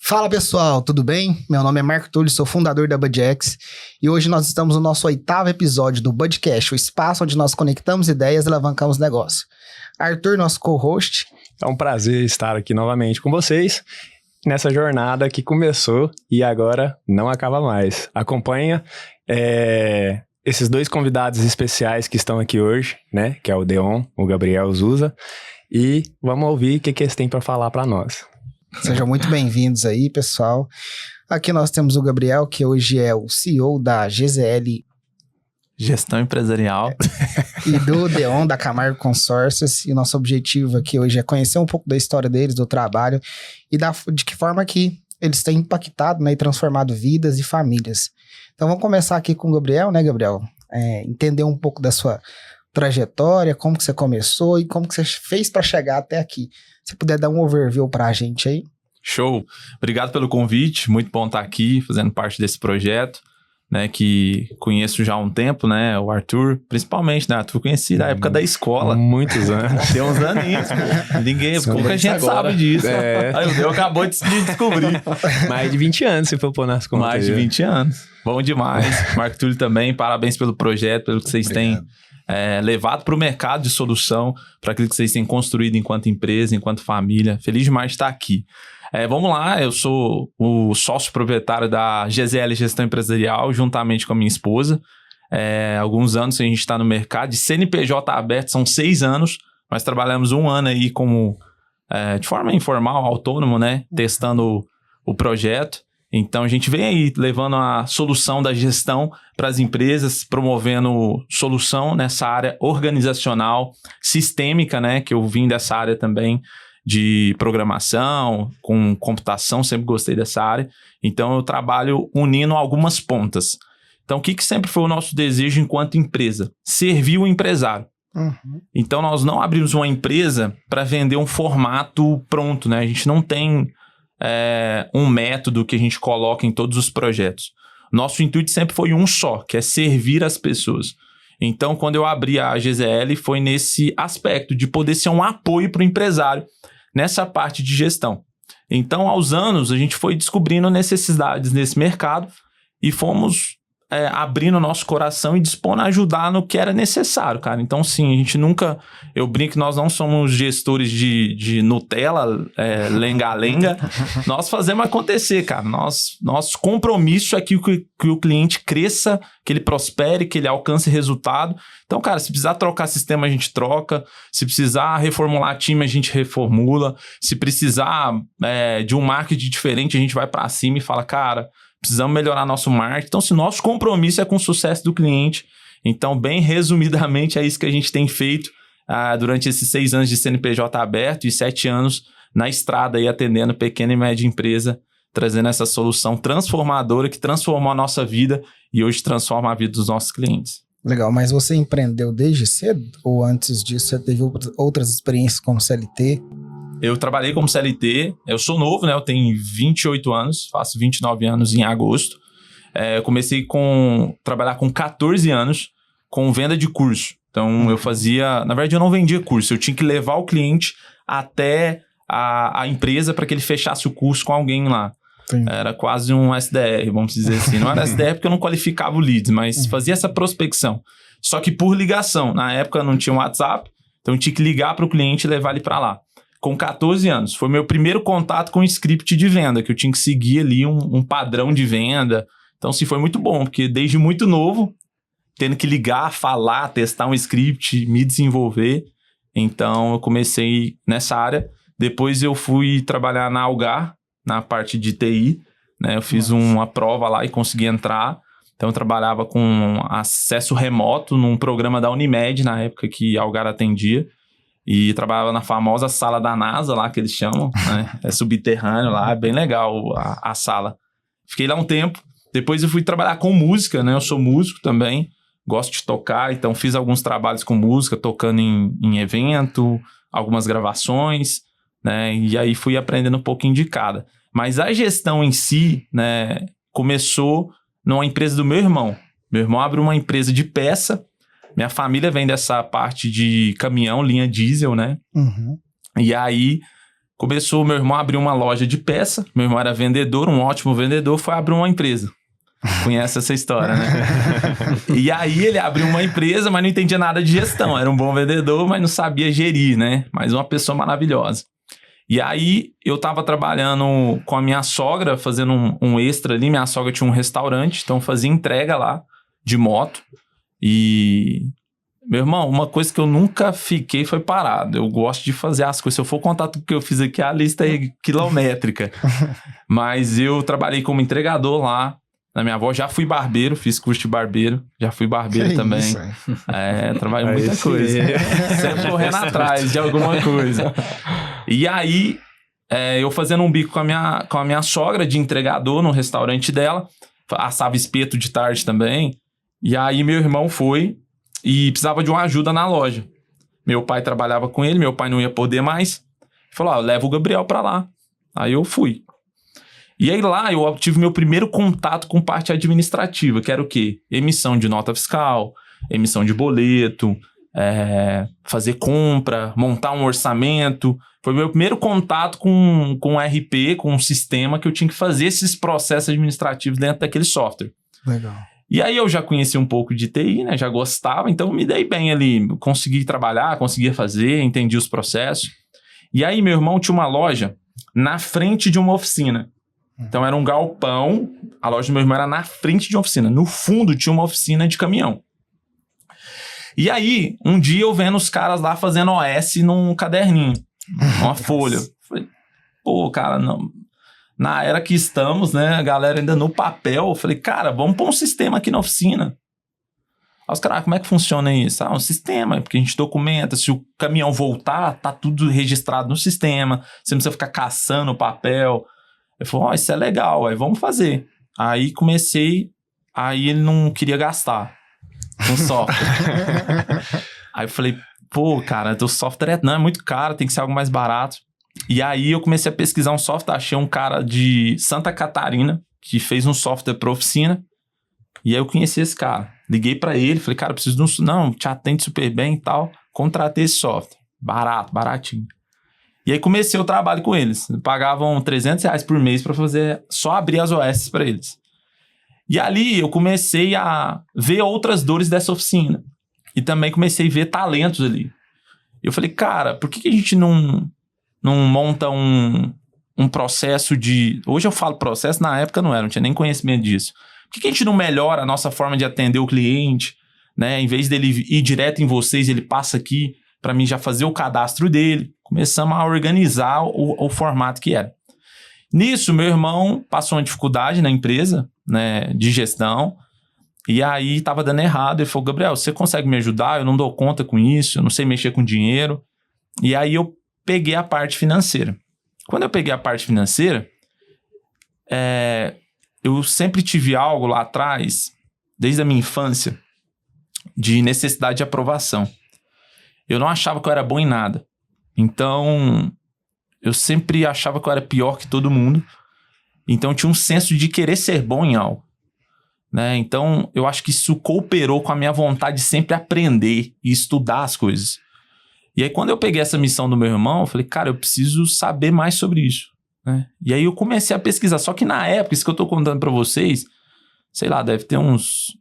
Fala pessoal, tudo bem? Meu nome é Marco Túlio, sou fundador da Budgex e hoje nós estamos no nosso 8º episódio do Budcast, o espaço onde nós conectamos ideias e alavancamos negócio. Arthur, nosso co-host. É um prazer estar aqui novamente com vocês nessa jornada que começou e agora não acaba mais. Acompanha esses dois convidados especiais que estão aqui hoje, né? Que é o Deon, o Gabriel Zusa, e vamos ouvir o que eles têm para falar para nós. Sejam muito bem-vindos aí, pessoal. Aqui nós temos o Gabriel, que hoje é o CEO da GZL Gestão Empresarial. E do Deon, da Camargo Consórcios. E o nosso objetivo aqui hoje é conhecer um pouco da história deles, do trabalho e de que forma que eles têm impactado, né, e transformado vidas e famílias. Então vamos começar aqui com o Gabriel, né, Gabriel? Entender um pouco da sua trajetória, como que você começou e como que você fez para chegar até aqui. Se puder dar um overview pra gente aí. Show! Obrigado pelo convite, muito bom estar aqui fazendo parte desse projeto, né, que conheço já há um tempo, né, o Arthur, principalmente, né, Arthur conheci da época da escola. Muitos anos. Tem uns aninhos, pouca gente sabe disso. Aí o Deus acabou de descobrir. Mais de 20 anos, se for pôr nas contas. Mais de 20 anos. Bom demais. Marco Túlio também, parabéns pelo projeto, pelo que vocês têm levado para o mercado de solução, para aquilo que vocês têm construído enquanto empresa, enquanto família. Feliz demais de estar aqui. Vamos lá, eu sou o sócio proprietário da GZL Gestão Empresarial, juntamente com a minha esposa. Alguns anos a gente está no mercado, de CNPJ aberto, são 6 anos. Nós trabalhamos 1 ano aí como, de forma informal, autônomo, né? Testando o projeto. Então a gente vem aí levando a solução da gestão para as empresas, promovendo solução nessa área organizacional, sistêmica, né? Que eu vim dessa área também de programação, com computação, sempre gostei dessa área. Então eu trabalho unindo algumas pontas. Então o que sempre foi o nosso desejo enquanto empresa? Servir o empresário. Uhum. Então nós não abrimos uma empresa para vender um formato pronto, né? A gente não tem um método que a gente coloca em todos os projetos. Nosso intuito sempre foi um só, que é servir as pessoas. Então, quando eu abri a GZL, foi nesse aspecto de poder ser um apoio para o empresário nessa parte de gestão. Então, aos anos, a gente foi descobrindo necessidades nesse mercado e fomos abrindo o nosso coração e dispondo a ajudar no que era necessário, cara. Então, sim, a gente nunca... Eu brinco que nós não somos gestores de Nutella, lenga-lenga. Nós fazemos acontecer, cara. Nosso compromisso é que o cliente cresça, que ele prospere, que ele alcance resultado. Então, cara, se precisar trocar sistema, a gente troca. Se precisar reformular time, a gente reformula. Se precisar de um marketing diferente, a gente vai para cima e fala, cara... Precisamos melhorar nosso marketing. Então, se nosso compromisso é com o sucesso do cliente, então, bem resumidamente, é isso que a gente tem feito durante esses 6 anos de CNPJ aberto e 7 anos na estrada aí atendendo pequena e média empresa, trazendo essa solução transformadora que transformou a nossa vida e hoje transforma a vida dos nossos clientes. Legal, mas você empreendeu desde cedo? Ou antes disso você teve outras experiências como CLT? Eu trabalhei como CLT, eu sou novo, né? Eu tenho 28 anos, faço 29 anos em agosto. Eu comecei a trabalhar com 14 anos com venda de curso. Então, eu fazia... Na verdade, eu não vendia curso, eu tinha que levar o cliente até a empresa para que ele fechasse o curso com alguém lá. Sim. Era quase um SDR, vamos dizer assim. Não era SDR porque eu não qualificava o leads, mas fazia essa prospecção. Só que por ligação. Na época não tinha WhatsApp, então eu tinha que ligar para o cliente e levar ele para lá. Com 14 anos. Foi meu primeiro contato com o script de venda, que eu tinha que seguir ali um padrão de venda. Então, sim, foi muito bom, porque desde muito novo, tendo que ligar, falar, testar um script, me desenvolver. Então, eu comecei nessa área. Depois, eu fui trabalhar na Algar, na parte de TI. Né? Eu fiz uma prova lá e consegui entrar. Então, eu trabalhava com acesso remoto num programa da Unimed, na época que a Algar atendia. E trabalhava na famosa sala da NASA, lá que eles chamam, né? É subterrâneo lá, é bem legal a sala. Fiquei lá um tempo, depois eu fui trabalhar com música, né? Eu sou músico também, gosto de tocar, então fiz alguns trabalhos com música, tocando em evento, algumas gravações, né? E aí fui aprendendo um pouquinho de cada. Mas a gestão em si, né, começou numa empresa do meu irmão. Meu irmão abriu uma empresa de peça. Minha família vem dessa parte de caminhão, linha diesel, né? Uhum. E aí, começou, meu irmão abriu uma loja de peça, meu irmão era vendedor, um ótimo vendedor, foi abrir uma empresa. Conhece essa história, né? E aí ele abriu uma empresa, mas não entendia nada de gestão. Era um bom vendedor, mas não sabia gerir, né? Mas uma pessoa maravilhosa. E aí eu tava trabalhando com a minha sogra, fazendo um extra ali. Minha sogra tinha um restaurante, então fazia entrega lá de moto. E, meu irmão, uma coisa que eu nunca fiquei foi parado. Eu gosto de fazer as coisas. Se eu for contar tudo que eu fiz aqui, a lista é quilométrica. Mas eu trabalhei como entregador lá. Na minha avó, já fui barbeiro, fiz curso de barbeiro, já fui barbeiro que também. Isso, trabalhei muita coisa. Sempre correndo atrás de alguma coisa. E aí, eu fazendo um bico com a minha sogra de entregador no restaurante dela, assava espeto de tarde também. E aí, meu irmão foi e precisava de uma ajuda na loja. Meu pai trabalhava com ele, meu pai não ia poder mais. Falou, leva o Gabriel pra lá. Aí eu fui. E aí lá eu tive meu primeiro contato com parte administrativa, que era o quê? Emissão de nota fiscal, emissão de boleto, fazer compra, montar um orçamento. Foi meu primeiro contato com um RP, com um sistema que eu tinha que fazer esses processos administrativos dentro daquele software. Legal. E aí eu já conhecia um pouco de TI, né? Já gostava, então me dei bem ali. Consegui trabalhar, conseguia fazer, entendi os processos. E aí meu irmão tinha uma loja na frente de uma oficina. Então era um galpão, a loja do meu irmão era na frente de uma oficina. No fundo tinha uma oficina de caminhão. E aí, um dia eu vendo os caras lá fazendo OS num caderninho, uma folha. Falei, pô, cara, não... na era que estamos, né, a galera ainda no papel. Eu falei, cara, vamos pôr um sistema aqui na oficina. Aí os caras, como é que funciona isso? Um sistema, porque a gente documenta, se o caminhão voltar, tá tudo registrado no sistema, você não precisa ficar caçando o papel. Eu falei, isso é legal, aí vamos fazer. Aí comecei, aí ele não queria gastar com software. Aí eu falei, pô, cara, o software é muito caro, tem que ser algo mais barato. E aí eu comecei a pesquisar um software, achei um cara de Santa Catarina que fez um software para oficina. E aí eu conheci esse cara. Liguei para ele, falei, cara, eu preciso de um... Não, te atende super bem e tal. Contratei esse software. Baratinho. E aí comecei o trabalho com eles. Pagavam R$300 por mês para fazer, só abrir as OS para eles. E ali eu comecei a ver outras dores dessa oficina. E também comecei a ver talentos ali. E eu falei, cara, por que a gente não monta um processo de... Hoje eu falo processo, na época não tinha nem conhecimento disso. Por que a gente não melhora a nossa forma de atender o cliente, né? Em vez dele ir direto em vocês, ele passa aqui para mim já fazer o cadastro dele. Começamos a organizar o formato que era. Nisso, meu irmão passou uma dificuldade na empresa, né, de gestão, e aí estava dando errado. Ele falou, Gabriel, você consegue me ajudar? Eu não dou conta com isso, eu não sei mexer com dinheiro. E aí eu peguei a parte financeira. Quando eu peguei a parte financeira, eu sempre tive algo lá atrás, desde a minha infância, de necessidade de aprovação. Eu não achava que eu era bom em nada. Então, eu sempre achava que eu era pior que todo mundo. Então, eu tinha um senso de querer ser bom em algo, né? Então, eu acho que isso cooperou com a minha vontade de sempre aprender e estudar as coisas. E aí, quando eu peguei essa missão do meu irmão, eu falei, cara, eu preciso saber mais sobre isso, né? E aí, eu comecei a pesquisar. Só que na época, isso que eu tô contando pra vocês, sei lá, deve ter uns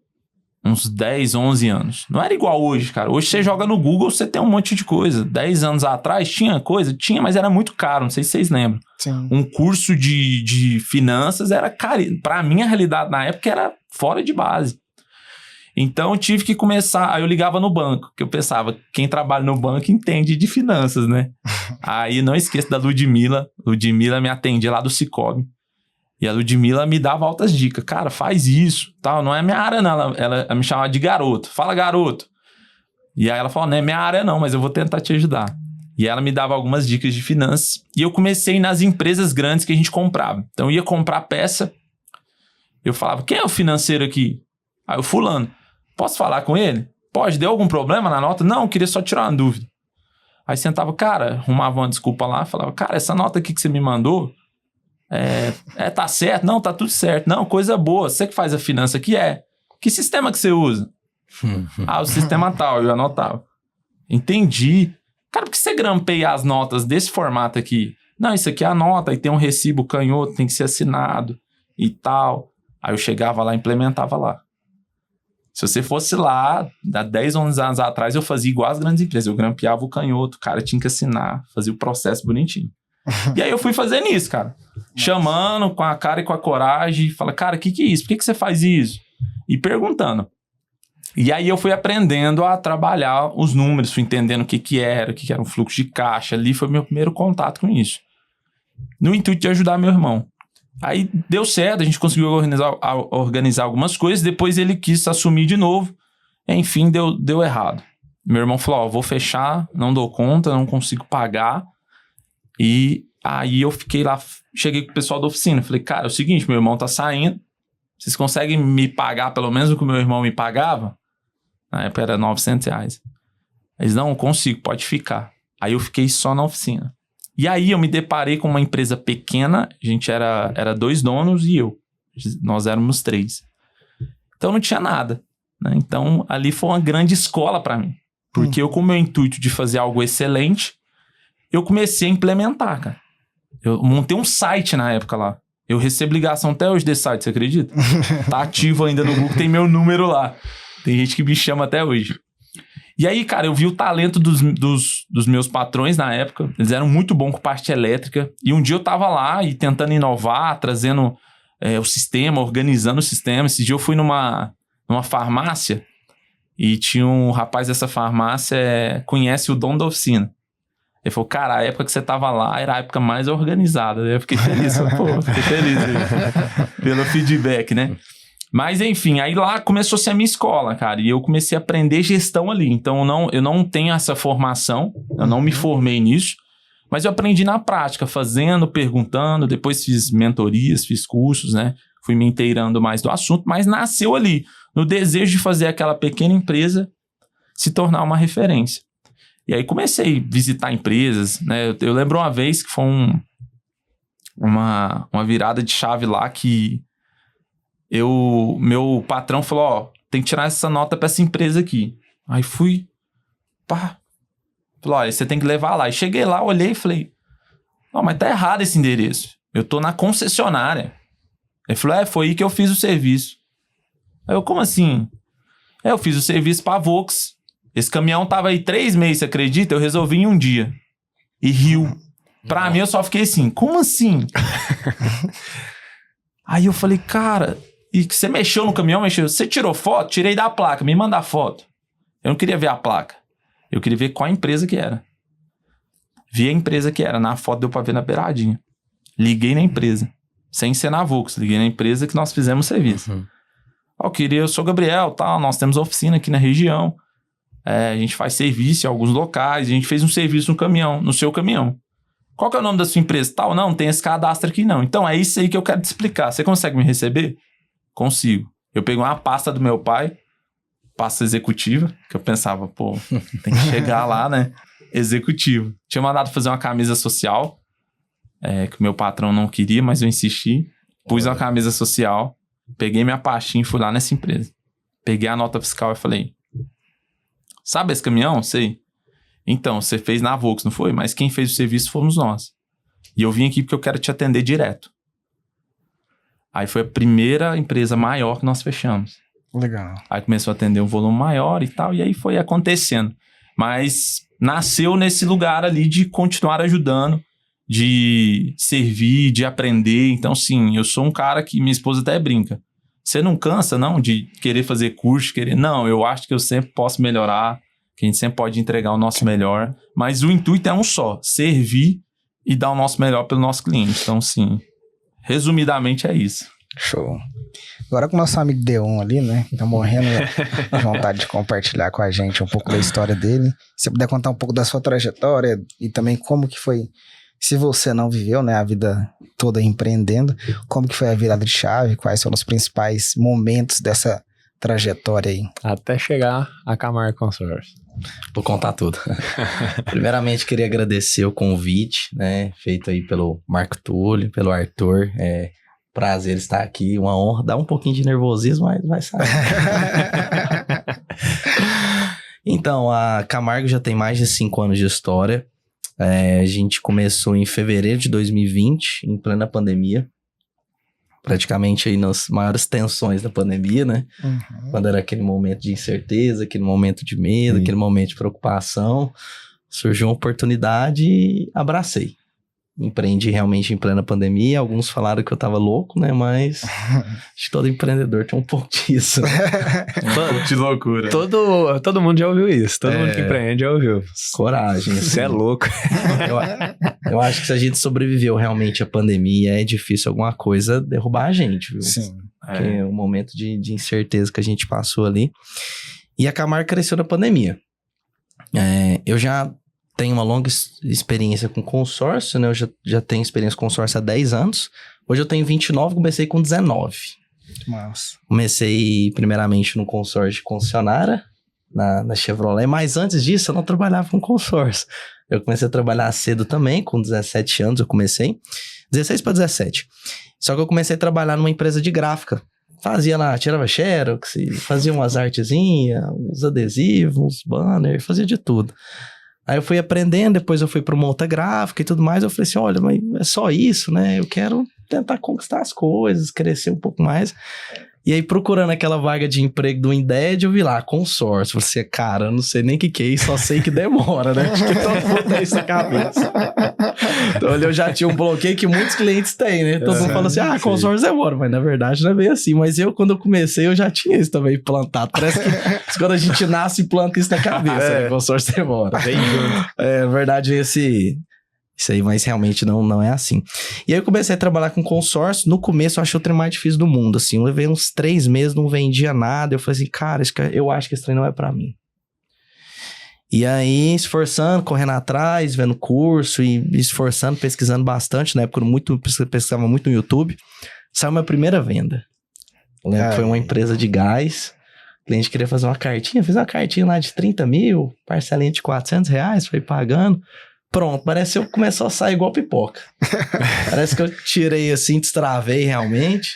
10, 11 anos. Não era igual hoje, cara. Hoje você joga no Google, você tem um monte de coisa. 10 anos atrás tinha coisa? Tinha, mas era muito caro. Não sei se vocês lembram. Sim. Um curso de finanças era caro. Pra mim, a realidade na época era fora de base. Então, eu tive que começar... Aí eu ligava no banco, que eu pensava, quem trabalha no banco entende de finanças, né? Aí, não esqueça da Ludmila. Ludmila me atendia lá do Sicoob. E a Ludmila me dava altas dicas. Cara, faz isso, tal. Não é minha área, não. Ela me chamava de garoto. Fala, garoto. E aí ela falou, não é minha área, não, mas eu vou tentar te ajudar. E ela me dava algumas dicas de finanças. E eu comecei nas empresas grandes que a gente comprava. Então, eu ia comprar peça. Eu falava, quem é o financeiro aqui? Aí o fulano. Posso falar com ele? Pode, deu algum problema na nota? Não, eu queria só tirar uma dúvida. Aí sentava, cara, arrumava uma desculpa lá. Falava, cara, essa nota aqui que você me mandou... tá certo? Não, tá tudo certo. Não, coisa boa. Você que faz a finança aqui Que sistema que você usa? O sistema tal, eu anotava. Entendi. Cara, por que você grampeia as notas desse formato aqui? Não, isso aqui é a nota, aí tem um recibo canhoto, tem que ser assinado e tal. Aí eu chegava lá e implementava lá. Se você fosse lá, há 10, 11 anos atrás, eu fazia igual as grandes empresas. Eu grampeava o canhoto, o cara tinha que assinar, fazia o processo bonitinho. E aí eu fui fazendo isso, cara. Chamando com a cara e com a coragem. Fala, cara, o que é isso? Por que você faz isso? E perguntando. E aí eu fui aprendendo a trabalhar os números, fui entendendo o que era um fluxo de caixa. Ali foi meu primeiro contato com isso. No intuito de ajudar meu irmão. Aí deu certo, a gente conseguiu organizar algumas coisas. Depois ele quis assumir de novo. Enfim, deu errado. Meu irmão falou, vou fechar, não dou conta, não consigo pagar. E aí eu fiquei lá, cheguei com o pessoal da oficina. Falei, cara, é o seguinte, meu irmão tá saindo. Vocês conseguem me pagar pelo menos o que o meu irmão me pagava? Na época era R$900. Eles, não, consigo, pode ficar. Aí eu fiquei só na oficina. E aí eu me deparei com uma empresa pequena. A gente era 2 donos e eu. Nós éramos 3. Então não tinha nada, né? Então ali foi uma grande escola para mim. Porque eu, com o meu intuito de fazer algo excelente, eu comecei a implementar, cara. Eu montei um site na época lá. Eu recebo ligação até hoje desse site, você acredita? Tá ativo ainda no Google, tem meu número lá. Tem gente que me chama até hoje. E aí, cara, eu vi o talento dos meus patrões na época. Eles eram muito bons com parte elétrica. E um dia eu tava lá e tentando inovar, trazendo o sistema, organizando o sistema. Esse dia eu fui numa farmácia e tinha um rapaz dessa farmácia, conhece o dono da oficina. Ele falou, cara, a época que você tava lá era a época mais organizada. Eu fiquei feliz. Fiquei feliz pelo feedback, né? Mas, enfim, aí lá começou a ser a minha escola, cara. E eu comecei a aprender gestão ali. Então, eu não tenho essa formação. Eu não me formei nisso. Mas eu aprendi na prática, fazendo, perguntando. Depois fiz mentorias, fiz cursos, né? Fui me inteirando mais do assunto. Mas nasceu ali, no desejo de fazer aquela pequena empresa se tornar uma referência. E aí comecei a visitar empresas, né? Eu lembro uma vez que foi uma virada de chave lá que... meu patrão falou, tem que tirar essa nota pra essa empresa aqui. Aí fui, falou, você tem que levar lá. E cheguei lá, olhei e falei, não, mas tá errado esse endereço. Eu tô na concessionária. Ele falou, foi aí que eu fiz o serviço. Aí eu, como assim? Eu fiz o serviço pra Vox. Esse caminhão tava aí 3 meses, você acredita? Eu resolvi em um dia. E riu. Pra mim, eu só fiquei assim, como assim? Aí eu falei, cara... E que você mexeu no caminhão, você tirou foto? Tirei da placa, me manda a foto. Eu não queria ver a placa. Eu queria ver qual empresa que era. Vi a empresa que era. Na foto deu pra ver na beiradinha. Liguei na empresa. Sem ser na Vox. Liguei na empresa que nós fizemos o serviço. Eu sou Gabriel, tal. Nós temos oficina aqui na região. A gente faz serviço em alguns locais. A gente fez um serviço no caminhão, no seu caminhão. Qual que é o nome da sua empresa? Tal, não tem esse cadastro aqui não. Então é isso aí que eu quero te explicar. Você consegue me receber? Consigo. Eu peguei uma pasta do meu pai, pasta executiva, que eu pensava, tem que chegar lá, né? Executivo. Tinha mandado fazer uma camisa social, que o meu patrão não queria, mas eu insisti. Pus uma camisa social, peguei minha pastinha e fui lá nessa empresa. Peguei a nota fiscal e falei, sabe esse caminhão? Sei. Então, você fez na Vox, não foi? Mas quem fez o serviço fomos nós. E eu vim aqui porque eu quero te atender direto. Aí foi a primeira empresa maior que nós fechamos. Legal. Aí começou a atender um volume maior e tal, e aí foi acontecendo. Mas nasceu nesse lugar ali de continuar ajudando, de servir, de aprender. Então, sim, eu sou um cara que minha esposa até brinca. Você não cansa, não, de querer fazer curso, Não, eu acho que eu sempre posso melhorar, que a gente sempre pode entregar o nosso melhor. Mas o intuito é um só, servir e dar o nosso melhor pelo nosso cliente. Então, sim... Resumidamente é isso. Show. Agora com o nosso amigo Deon ali, né? Tá morrendo de vontade de compartilhar com a gente um pouco da história dele. Se você puder contar um pouco da sua trajetória e também como que foi, se você não viveu, né, a vida toda empreendendo, como que foi a virada de chave, quais foram os principais momentos dessa trajetória aí? Até chegar a Camargo Consórcio. Vou contar tudo. Primeiramente, queria agradecer o convite, né, feito aí pelo Marco Túlio, pelo Arthur. Prazer estar aqui, uma honra. Dá um pouquinho de nervosismo, mas vai sair. Então, a Camargo já tem mais de 5 anos de história. A gente começou em fevereiro de 2020, em plena pandemia. Praticamente aí nas maiores tensões da pandemia, né? Uhum. Quando era aquele momento de incerteza, aquele momento de medo, aquele momento de preocupação. Surgiu uma oportunidade e abracei. Empreendi realmente em plena pandemia. Alguns falaram que eu tava louco, né? Mas acho que todo empreendedor tem um pouco disso. De loucura. Todo mundo já ouviu isso. Todo mundo que empreende já ouviu. Coragem. Você é louco. Eu acho que se a gente sobreviveu realmente à pandemia, é difícil alguma coisa derrubar a gente, viu? Sim. Porque é um momento de incerteza que a gente passou ali. E a Camargo cresceu na pandemia. Eu já tenho uma longa experiência com consórcio, né? Eu já tenho experiência com consórcio há 10 anos. Hoje eu tenho 29, comecei com 19. Massa. Comecei primeiramente no consórcio de concessionária, na Chevrolet, mas antes disso eu não trabalhava com consórcio. Eu comecei a trabalhar cedo também, com 17 anos eu comecei, 16 para 17. Só que eu comecei a trabalhar numa empresa de gráfica. Fazia lá, tirava xerox, fazia umas artezinhas, uns adesivos, uns banners, fazia de tudo. Aí eu fui aprendendo, depois eu fui para uma outra gráfica e tudo mais. Eu falei assim, olha, mas é só isso, né? Eu quero tentar conquistar as coisas, crescer um pouco mais. E aí, procurando aquela vaga de emprego do Inded, eu vi lá, consórcio. Você, cara, eu não sei nem o que é isso, só sei que demora, né? Acho que todo mundo tem isso na cabeça. Então, eu já tinha um bloqueio que muitos clientes têm, né? Todo mundo fala assim, consórcio demora. Mas, na verdade, não é bem assim. Mas quando eu comecei, eu já tinha isso também plantado. Parece que quando a gente nasce e planta isso na cabeça, né? Consórcio demora. Bem junto. Na verdade, isso aí, mas realmente não é assim. E aí eu comecei a trabalhar com consórcio. No começo eu achei o trem mais difícil do mundo, assim. Eu levei uns 3 meses, não vendia nada. Eu falei assim, cara, eu acho que esse trem não é pra mim. E aí, esforçando, correndo atrás, vendo curso e esforçando, pesquisando bastante. Na época eu pesquisava muito no YouTube. Saiu minha primeira venda. Eu lembro que foi uma empresa de gás. O cliente queria fazer uma cartinha. Fiz uma cartinha lá de 30 mil, parcelinha de R$400, foi pagando. Pronto, parece que começou a sair igual pipoca. Parece que eu tirei assim, destravei realmente.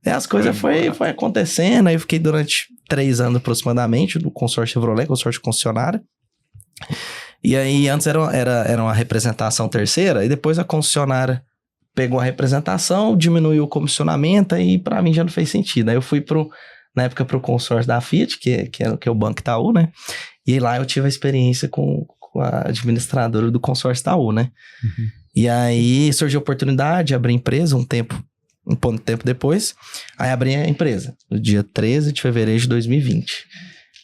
E as coisas foi acontecendo. Aí eu fiquei durante 3 anos aproximadamente do consórcio Chevrolet, consórcio concessionária. E aí antes era uma representação terceira, e depois a concessionária pegou a representação, diminuiu o comissionamento, e pra mim já não fez sentido. Aí eu fui na época pro consórcio da Fiat, que é o Banco Itaú, né? E aí lá eu tive a experiência com a administradora do consórcio Itaú, né? Uhum. E aí surgiu a oportunidade de abrir empresa um pouco tempo depois. Aí abri a empresa, no dia 13 de fevereiro de 2020.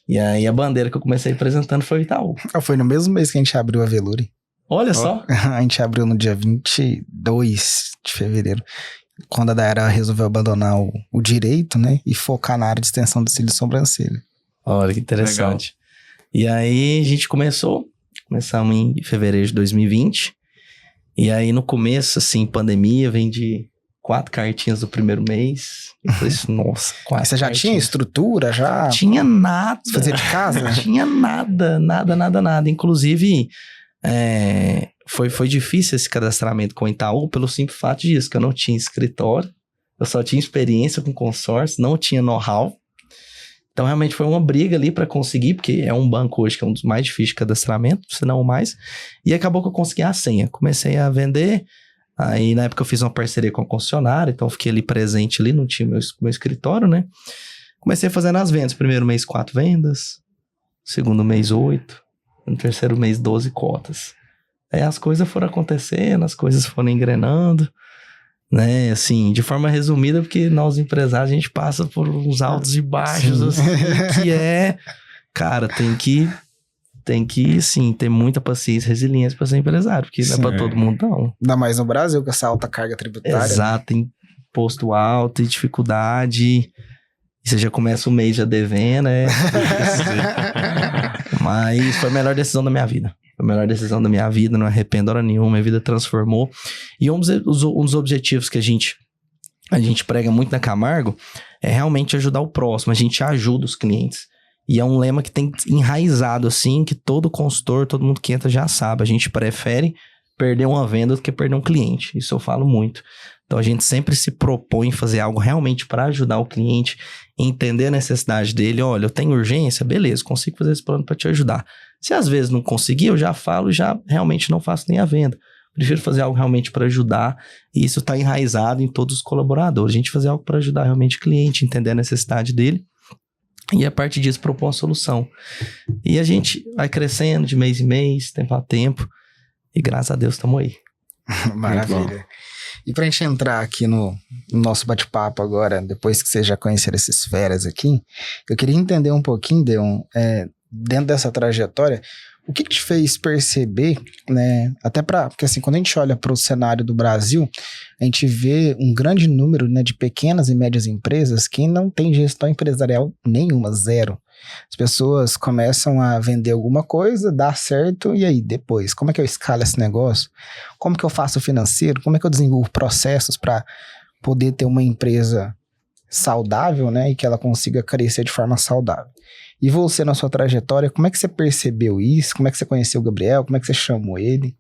E aí a bandeira que eu comecei apresentando foi o Itaú. Foi no mesmo mês que a gente abriu a Veluri. Olha só. A gente abriu no dia 22 de fevereiro. Quando a Dayara resolveu abandonar o direito, né? E focar na área de extensão do cílio e sobrancelha. Olha que interessante. Legal. E aí a gente começamos em fevereiro de 2020. E aí no começo, assim, pandemia, vendi 4 cartinhas do primeiro mês. Eu falei assim, nossa, 4 Você já cartinhas. tinha estrutura? Já? Tinha nada. Fazia de casa? Não tinha nada. Inclusive, foi difícil esse cadastramento com o Itaú pelo simples fato disso, que eu não tinha escritório, eu só tinha experiência com consórcio, não tinha know-how. Então, realmente foi uma briga ali para conseguir, porque é um banco hoje que é um dos mais difíceis de cadastramento, se não o mais. E acabou que eu consegui a senha. Comecei a vender. Aí, na época, eu fiz uma parceria com a concessionária, então fiquei ali presente ali, não tinha meu escritório, né? Comecei fazendo as vendas. Primeiro mês, 4 vendas. Segundo mês, 8. No terceiro mês, 12 cotas. Aí as coisas foram acontecendo, as coisas foram engrenando, né? Assim, de forma resumida, porque nós empresários, a gente passa por uns altos e baixos, assim, que cara, tem que, sim, ter muita paciência e resiliência para ser empresário, porque não é para todo mundo, não. Ainda mais no Brasil, com essa alta carga tributária. Exato, tem imposto alto e dificuldade, e você já começa o mês já devendo, né? Mas foi a melhor decisão da minha vida. Foi a melhor decisão da minha vida, não arrependo hora nenhuma, minha vida transformou. E um dos objetivos que a gente prega muito na Camargo é realmente ajudar o próximo, a gente ajuda os clientes. E é um lema que tem enraizado, assim, que todo consultor, todo mundo que entra já sabe. A gente prefere perder uma venda do que perder um cliente. Isso eu falo muito. Então, a gente sempre se propõe fazer algo realmente para ajudar o cliente, entender a necessidade dele. Olha, eu tenho urgência? Beleza, consigo fazer esse plano para te ajudar. Se às vezes não conseguir, eu já falo, já realmente não faço nem a venda. Prefiro fazer algo realmente para ajudar, e isso está enraizado em todos os colaboradores. A gente fazer algo para ajudar realmente o cliente, entender a necessidade dele, e a partir disso propor uma solução. E a gente vai crescendo de mês em mês, tempo a tempo, e graças a Deus estamos aí. Maravilha. E pra gente entrar aqui no nosso bate-papo agora, depois que vocês já conheceram esses feras aqui, eu queria entender um pouquinho, Deon, dentro dessa trajetória, o que te fez perceber, né, porque assim, quando a gente olha para o cenário do Brasil, a gente vê um grande número, né, de pequenas e médias empresas que não tem gestão empresarial nenhuma, zero. As pessoas começam a vender alguma coisa, dá certo, e aí, depois? Como é que eu escalo esse negócio? Como que eu faço o financeiro? Como é que eu desenvolvo processos para poder ter uma empresa saudável, né, e que ela consiga crescer de forma saudável? E você, na sua trajetória, como é que você percebeu isso? Como é que você conheceu o Gabriel? Como é que você chamou ele?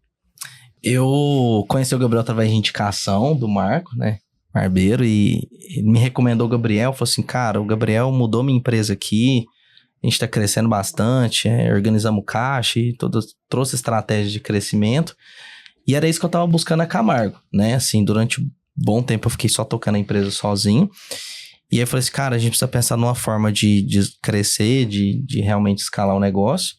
Eu conheci o Gabriel através de indicação do Marco, né? Barbeiro, e ele me recomendou o Gabriel. Falou assim, cara, o Gabriel mudou minha empresa aqui, a gente tá crescendo bastante, organizamos caixa e trouxe estratégias de crescimento. E era isso que eu tava buscando a Camargo, né? Assim, durante um bom tempo eu fiquei só tocando a empresa sozinho. E aí eu falei assim, cara, a gente precisa pensar numa forma de crescer, de realmente escalar o negócio.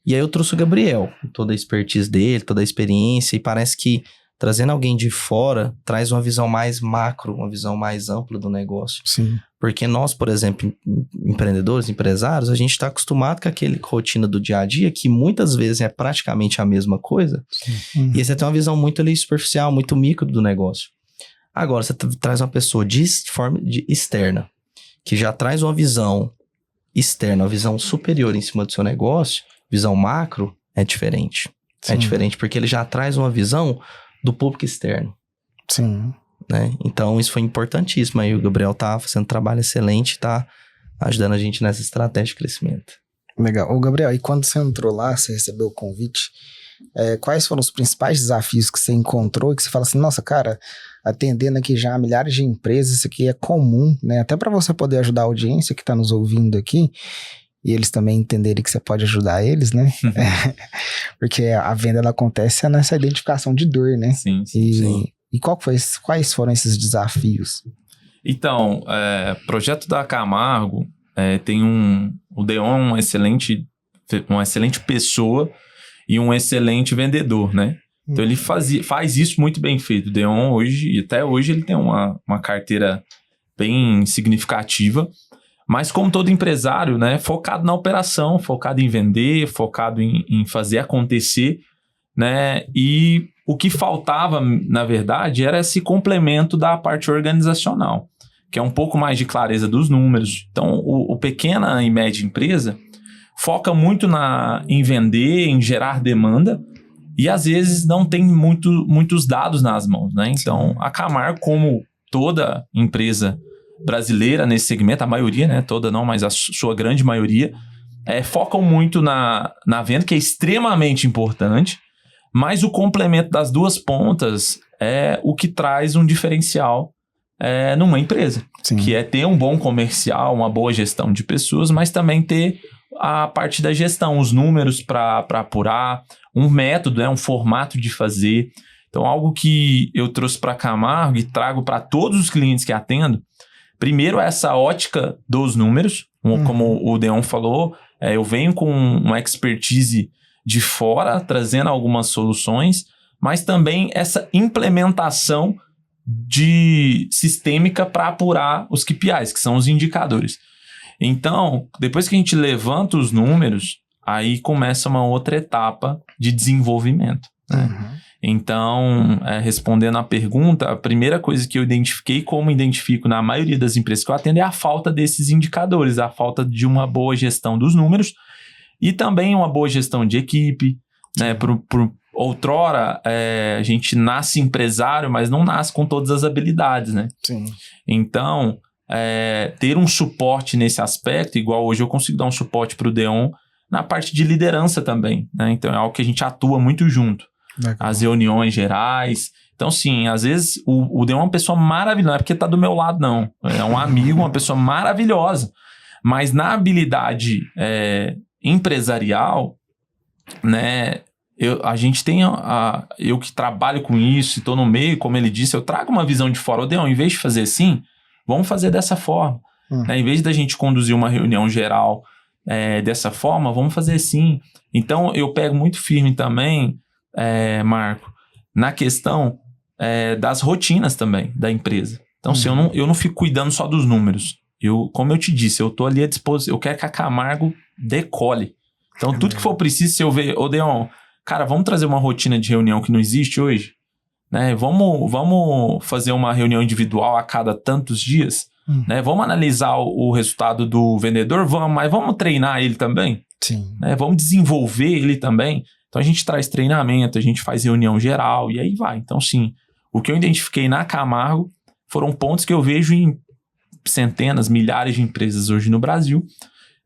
E aí eu trouxe o Gabriel, toda a expertise dele, toda a experiência, e parece que trazendo alguém de fora traz uma visão mais macro, uma visão mais ampla do negócio. Sim. Porque nós, por exemplo, empreendedores, empresários, a gente está acostumado com aquela rotina do dia a dia, que muitas vezes é praticamente a mesma coisa. Sim. E você tem uma visão muito ali superficial, muito micro do negócio. Agora, você traz uma pessoa de forma externa, que já traz uma visão externa, uma visão superior em cima do seu negócio, visão macro, é diferente. Sim. É diferente porque ele já traz uma visão do público externo. Sim. Né? Então, isso foi importantíssimo. Aí o Gabriel tá fazendo um trabalho excelente, tá ajudando a gente nessa estratégia de crescimento. Legal. Ô, Gabriel, e quando você entrou lá, você recebeu o convite, quais foram os principais desafios que você encontrou e que você fala assim, nossa, cara, atendendo aqui já milhares de empresas, isso aqui é comum, né? Até para você poder ajudar a audiência que está nos ouvindo aqui, e eles também entenderem que você pode ajudar eles, né? Porque a venda, ela acontece nessa identificação de dor, né? Sim. E quais foram esses desafios? Então, projeto da Camargo tem o Deon, uma excelente pessoa e um excelente vendedor, né? Então ele faz isso muito bem feito. O Deon hoje, e até hoje, ele tem uma carteira bem significativa, mas como todo empresário, né? Focado na operação, focado em vender, focado em fazer acontecer, né? E o que faltava, na verdade, era esse complemento da parte organizacional, que é um pouco mais de clareza dos números. Então, o pequena e média empresa foca muito em vender, em gerar demanda, e às vezes não tem muitos dados nas mãos, né? Então, a Camargo, como toda empresa brasileira nesse segmento, a maioria, né? Toda não, mas a sua grande maioria, focam muito na venda, que é extremamente importante, mas o complemento das duas pontas é o que traz um diferencial numa empresa. Sim. Que é ter um bom comercial, uma boa gestão de pessoas, mas também ter a parte da gestão, os números para apurar, um método, um formato de fazer. Então, algo que eu trouxe para a Camargo e trago para todos os clientes que atendo, primeiro, essa ótica dos números, como o Deon falou, eu venho com uma expertise de fora, trazendo algumas soluções, mas também essa implementação sistêmica para apurar os KPIs, que são os indicadores. Então, depois que a gente levanta os números, aí começa uma outra etapa de desenvolvimento. Né? Então, respondendo à pergunta, a primeira coisa que eu identifiquei, como identifico na maioria das empresas que eu atendo, é a falta desses indicadores, a falta de uma boa gestão dos números e também uma boa gestão de equipe. Né? Outrora, a gente nasce empresário, mas não nasce com todas as habilidades. Né? Sim. Então, ter um suporte nesse aspecto, igual hoje eu consigo dar um suporte para o Deon na parte de liderança também. Né? Então, é algo que a gente atua muito junto. Legal. As reuniões gerais. Então, sim, às vezes o Deon é uma pessoa maravilhosa, não é porque tá do meu lado, não. É um amigo, uma pessoa maravilhosa. Mas na habilidade empresarial, né? A gente tem, eu que trabalho com isso e tô no meio, como ele disse, eu trago uma visão de fora. Odeon, em vez de fazer assim, vamos fazer dessa forma. Né? Em vez da gente conduzir uma reunião geral dessa forma, vamos fazer assim. Então, eu pego muito firme também, Marco, na questão das rotinas também da empresa. Então, se eu não fico cuidando só dos números. Como eu te disse, eu tô ali à disposição. Eu quero que a Camargo decole. Então, tudo que for preciso, se eu ver... Odeon, cara, vamos trazer uma rotina de reunião que não existe hoje? Né? Vamos fazer uma reunião individual a cada tantos dias? Né? Vamos analisar o resultado do vendedor? Vamos, mas vamos treinar ele também? Sim. Né? Vamos desenvolver ele também? Então, a gente traz treinamento, a gente faz reunião geral e aí vai. Então, sim, o que eu identifiquei na Camargo foram pontos que eu vejo em centenas, milhares de empresas hoje no Brasil.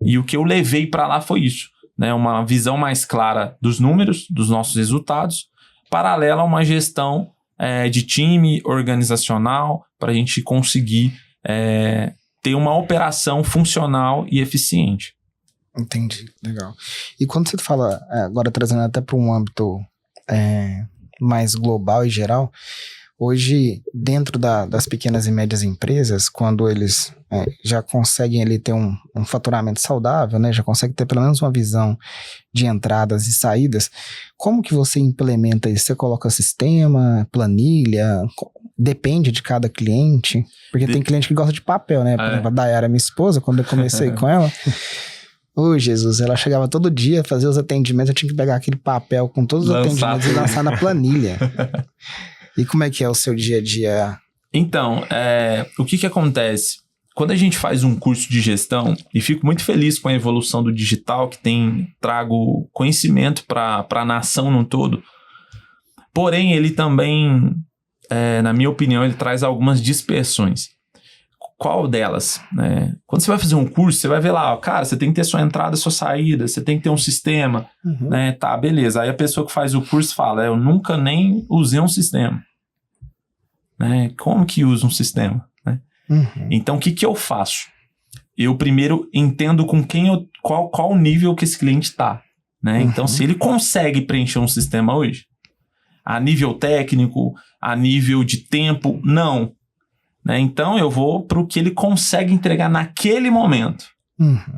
E o que eu levei para lá foi isso. Né? Uma visão mais clara dos números, dos nossos resultados, paralela a uma gestão de time organizacional para a gente conseguir ter uma operação funcional e eficiente. Entendi, legal. E quando você fala, agora trazendo até para um âmbito mais global e geral, hoje, dentro das pequenas e médias empresas, quando eles já conseguem ali ter um faturamento saudável, né, já conseguem ter pelo menos uma visão de entradas e saídas, como que você implementa isso? Você coloca sistema, planilha, depende de cada cliente? Porque tem cliente que gosta de papel, né? Por exemplo, a Dayara, minha esposa, quando eu comecei com ela... Jesus, ela chegava todo dia, fazia os atendimentos, eu tinha que pegar aquele papel com todos os atendimentos e lançar na planilha. E como é que é o seu dia a dia? Então, o que acontece? Quando a gente faz um curso de gestão, e fico muito feliz com a evolução do digital, que trago conhecimento para a nação no todo, porém ele também, na minha opinião, ele traz algumas dispersões. Qual delas? Quando você vai fazer um curso, você vai ver lá, cara, você tem que ter sua entrada e sua saída, você tem que ter um sistema, né? Tá, beleza. Aí a pessoa que faz o curso fala, eu nunca nem usei um sistema. Né? Como que usa um sistema? Né? Então, o que eu faço? Eu primeiro entendo com qual o nível que esse cliente está. Né? Então, se ele consegue preencher um sistema hoje, a nível técnico, a nível de tempo, não. Né? Então, eu vou para o que ele consegue entregar naquele momento.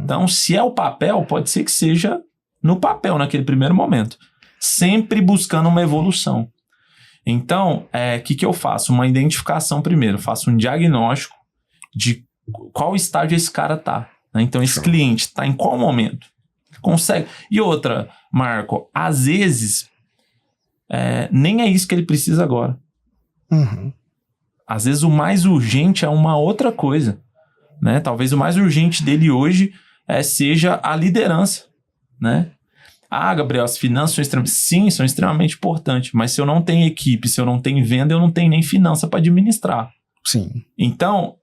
Então, se é o papel, pode ser que seja no papel, naquele primeiro momento. Sempre buscando uma evolução. Então, o que eu faço? Uma identificação primeiro. Faço um diagnóstico de qual estágio esse cara está. Né? Então, esse cliente está em qual momento? Consegue. E outra, Marco, às vezes, nem é isso que ele precisa agora. Às vezes o mais urgente é uma outra coisa, né? Talvez o mais urgente dele hoje seja a liderança, né? Gabriel, as finanças são extremamente importantes, mas se eu não tenho equipe, se eu não tenho venda, eu não tenho nem finança para administrar. Sim. Então,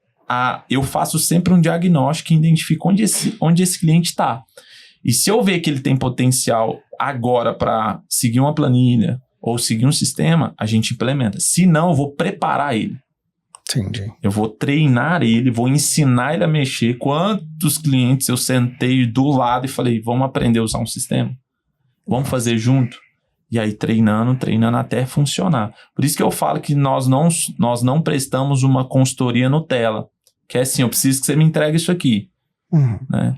eu faço sempre um diagnóstico e identifico onde esse cliente está. E se eu ver que ele tem potencial agora para seguir uma planilha ou seguir um sistema, a gente implementa. Se não, eu vou preparar ele. Entendi. Eu vou treinar ele, vou ensinar ele a mexer. Quantos clientes eu sentei do lado e falei, vamos aprender a usar um sistema? Vamos fazer junto? E aí treinando até funcionar. Por isso que eu falo que nós não prestamos uma consultoria Nutella. Que é assim, eu preciso que você me entregue isso aqui. Né?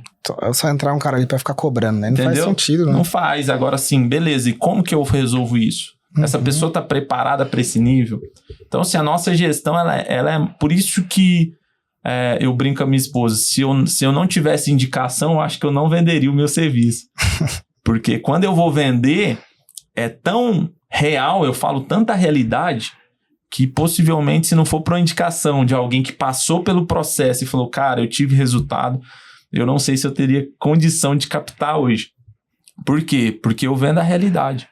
Só entrar um cara ali pra ficar cobrando, né? Não faz sentido, né? Não faz. Agora sim, beleza. E como que eu resolvo isso? Essa pessoa está preparada para esse nível. Então, assim, a nossa gestão, ela é... Por isso que eu brinco com a minha esposa. Se eu não tivesse indicação, eu acho que eu não venderia o meu serviço. Porque quando eu vou vender, é tão real, eu falo tanta realidade, que possivelmente, se não for por uma indicação de alguém que passou pelo processo e falou, cara, eu tive resultado, eu não sei se eu teria condição de captar hoje. Por quê? Porque eu vendo a realidade.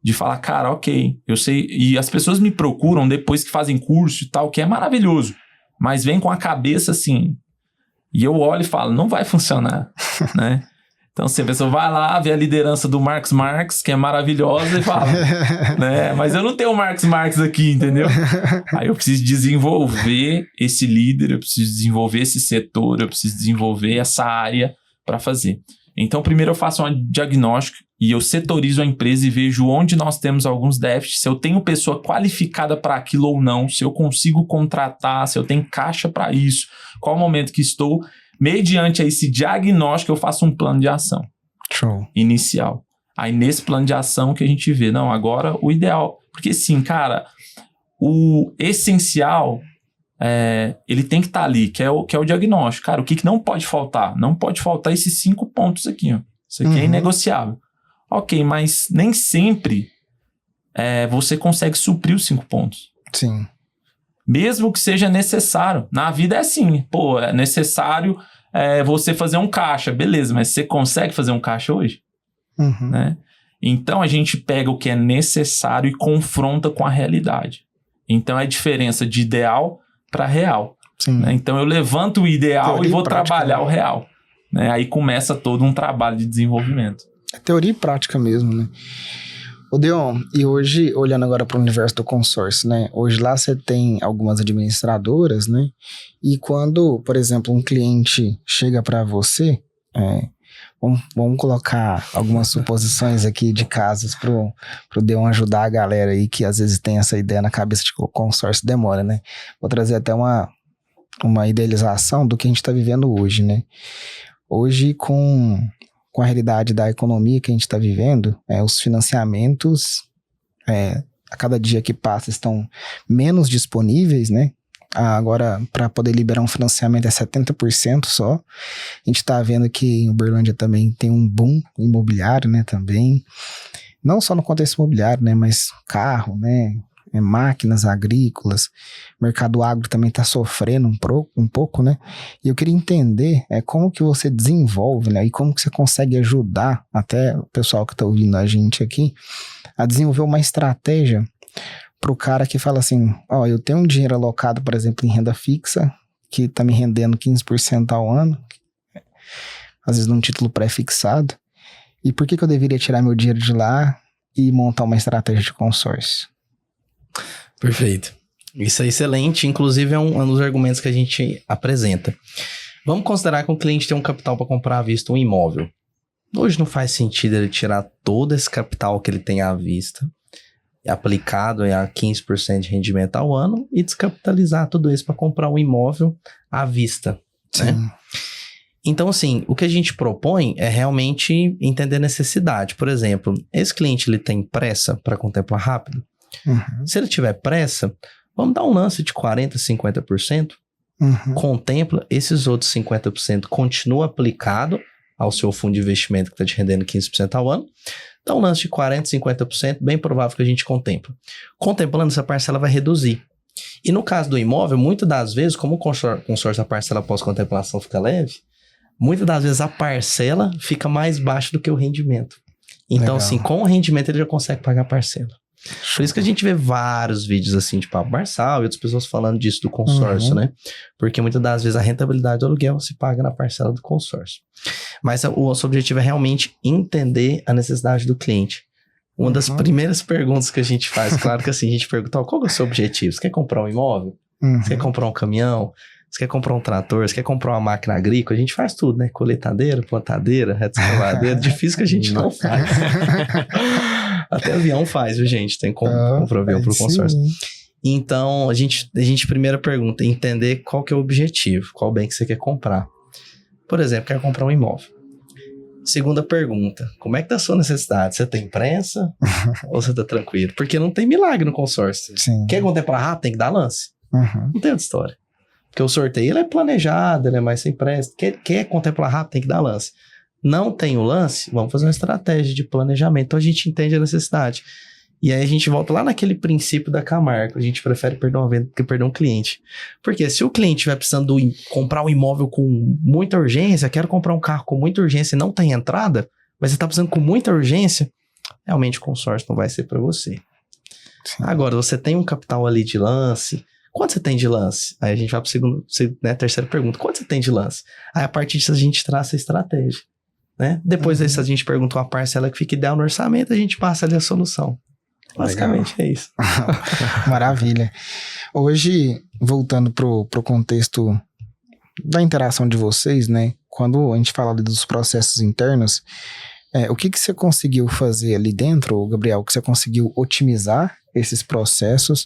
De falar, cara, ok, eu sei. E as pessoas me procuram depois que fazem curso e tal, que é maravilhoso. Mas vem com a cabeça assim. E eu olho e falo, não vai funcionar, né? Então, assim, a pessoa vai lá, vê a liderança do Marx, que é maravilhosa, e fala, né? Mas eu não tenho o Marx aqui, entendeu? Aí eu preciso desenvolver esse líder, eu preciso desenvolver esse setor, eu preciso desenvolver essa área para fazer. Então, primeiro eu faço um diagnóstico e eu setorizo a empresa e vejo onde nós temos alguns déficits, se eu tenho pessoa qualificada para aquilo ou não, se eu consigo contratar, se eu tenho caixa para isso, qual o momento que estou. Mediante esse diagnóstico, eu faço um plano de ação inicial. Aí, nesse plano de ação que a gente vê, não, agora o ideal. Porque, sim, cara, o essencial, ele tem que estar ali, que é o diagnóstico. Cara, o que não pode faltar? Não pode faltar esses 5 pontos aqui, ó. Isso aqui é inegociável. Ok, mas nem sempre você consegue suprir os 5 pontos. Sim. Mesmo que seja necessário. Na vida é assim. Pô, é necessário você fazer um caixa. Beleza, mas você consegue fazer um caixa hoje? Né? Então, a gente pega o que é necessário e confronta com a realidade. Então, é a diferença de ideal para real. Né? Então, eu levanto o ideal e vou trabalhar o real. Né? Aí começa todo um trabalho de desenvolvimento. É teoria e prática mesmo, né? Ô Deon, e hoje, olhando agora para o universo do consórcio, né? Hoje lá você tem algumas administradoras, né? E quando, por exemplo, um cliente chega para você, vamos colocar algumas suposições aqui de casos pro Deon ajudar a galera aí que às vezes tem essa ideia na cabeça de que o consórcio demora, né? Vou trazer até uma idealização do que a gente está vivendo hoje, né? Hoje, com a realidade da economia que a gente está vivendo, os financiamentos, a cada dia que passa, estão menos disponíveis, né? Agora, para poder liberar um financiamento é 70% só. A gente está vendo que em Uberlândia também tem um boom imobiliário, né? Também. Não só no contexto imobiliário, né? Mas carro, né? Máquinas agrícolas, mercado agro também está sofrendo um pouco, né? E eu queria entender como que você desenvolve, né? E como que você consegue ajudar até o pessoal que está ouvindo a gente aqui a desenvolver uma estratégia para o cara que fala assim, eu tenho um dinheiro alocado, por exemplo, em renda fixa, que está me rendendo 15% ao ano, às vezes num título pré-fixado, e por que eu deveria tirar meu dinheiro de lá e montar uma estratégia de consórcio? Perfeito. Isso é excelente, inclusive é um dos argumentos que a gente apresenta. Vamos considerar que o cliente tem um capital para comprar à vista um imóvel. Hoje não faz sentido ele tirar todo esse capital que ele tem à vista, aplicado a 15% de rendimento ao ano, e descapitalizar tudo isso para comprar um imóvel à vista. Né? Então, assim, o que a gente propõe é realmente entender necessidade. Por exemplo, esse cliente ele tem pressa para contemplar rápido? Se ele tiver pressa, vamos dar um lance de 40%, 50%, contempla, esses outros 50% continua aplicado ao seu fundo de investimento que está te rendendo 15% ao ano, dá um lance de 40%, 50%, bem provável que a gente contempla. Contemplando, essa parcela vai reduzir. E no caso do imóvel, muitas das vezes, como o consórcio da parcela pós-contemplação fica leve, muitas das vezes a parcela fica mais baixa do que o rendimento. Então, assim, com o rendimento ele já consegue pagar a parcela. Por isso que a gente vê vários vídeos assim de Pablo Marçal e outras pessoas falando disso do consórcio, né? Porque muitas das vezes a rentabilidade do aluguel se paga na parcela do consórcio. Mas o nosso objetivo é realmente entender a necessidade do cliente. Uma das primeiras perguntas que a gente faz, claro que assim, a gente pergunta, qual é o seu objetivo? Você quer comprar um imóvel? Você quer comprar um caminhão? Você quer comprar um trator? Você quer comprar uma máquina agrícola? A gente faz tudo, né? Coletadeira, plantadeira, retroescavadeira. Difícil que a gente não faz. Até avião faz, viu, gente? Tem como comprar avião pro consórcio. Então, a gente primeira pergunta é entender qual que é o objetivo, qual bem que você quer comprar. Por exemplo, quer comprar um imóvel. Segunda pergunta, como é que tá a sua necessidade? Você tem pressa ou você tá tranquilo? Porque não tem milagre no consórcio. Sim. Quer contemplar rápido, tem que dar lance. Não tem outra história. Porque o sorteio ele é planejado, ele é mais sem pressa. Quer contemplar rápido, tem que dar lance. Não tem o lance, vamos fazer uma estratégia de planejamento. Então a gente entende a necessidade. E aí a gente volta lá naquele princípio da Camargo. A gente prefere perder uma venda do que perder um cliente. Porque se o cliente estiver precisando comprar um imóvel com muita urgência, quero comprar um carro com muita urgência e não tem entrada, mas você está precisando com muita urgência, realmente o consórcio não vai ser para você. Sim. Agora, você tem um capital ali de lance. Quanto você tem de lance? Aí a gente vai para a terceira pergunta. Quanto você tem de lance? Aí a partir disso a gente traça a estratégia. Né? Depois disso a gente pergunta uma parcela que fica ideal no orçamento, a gente passa ali a solução. Basicamente é isso. Maravilha. Hoje, voltando pro contexto da interação de vocês, né? quando a gente fala ali dos processos internos, o que você conseguiu fazer ali dentro, Gabriel, que você conseguiu otimizar esses processos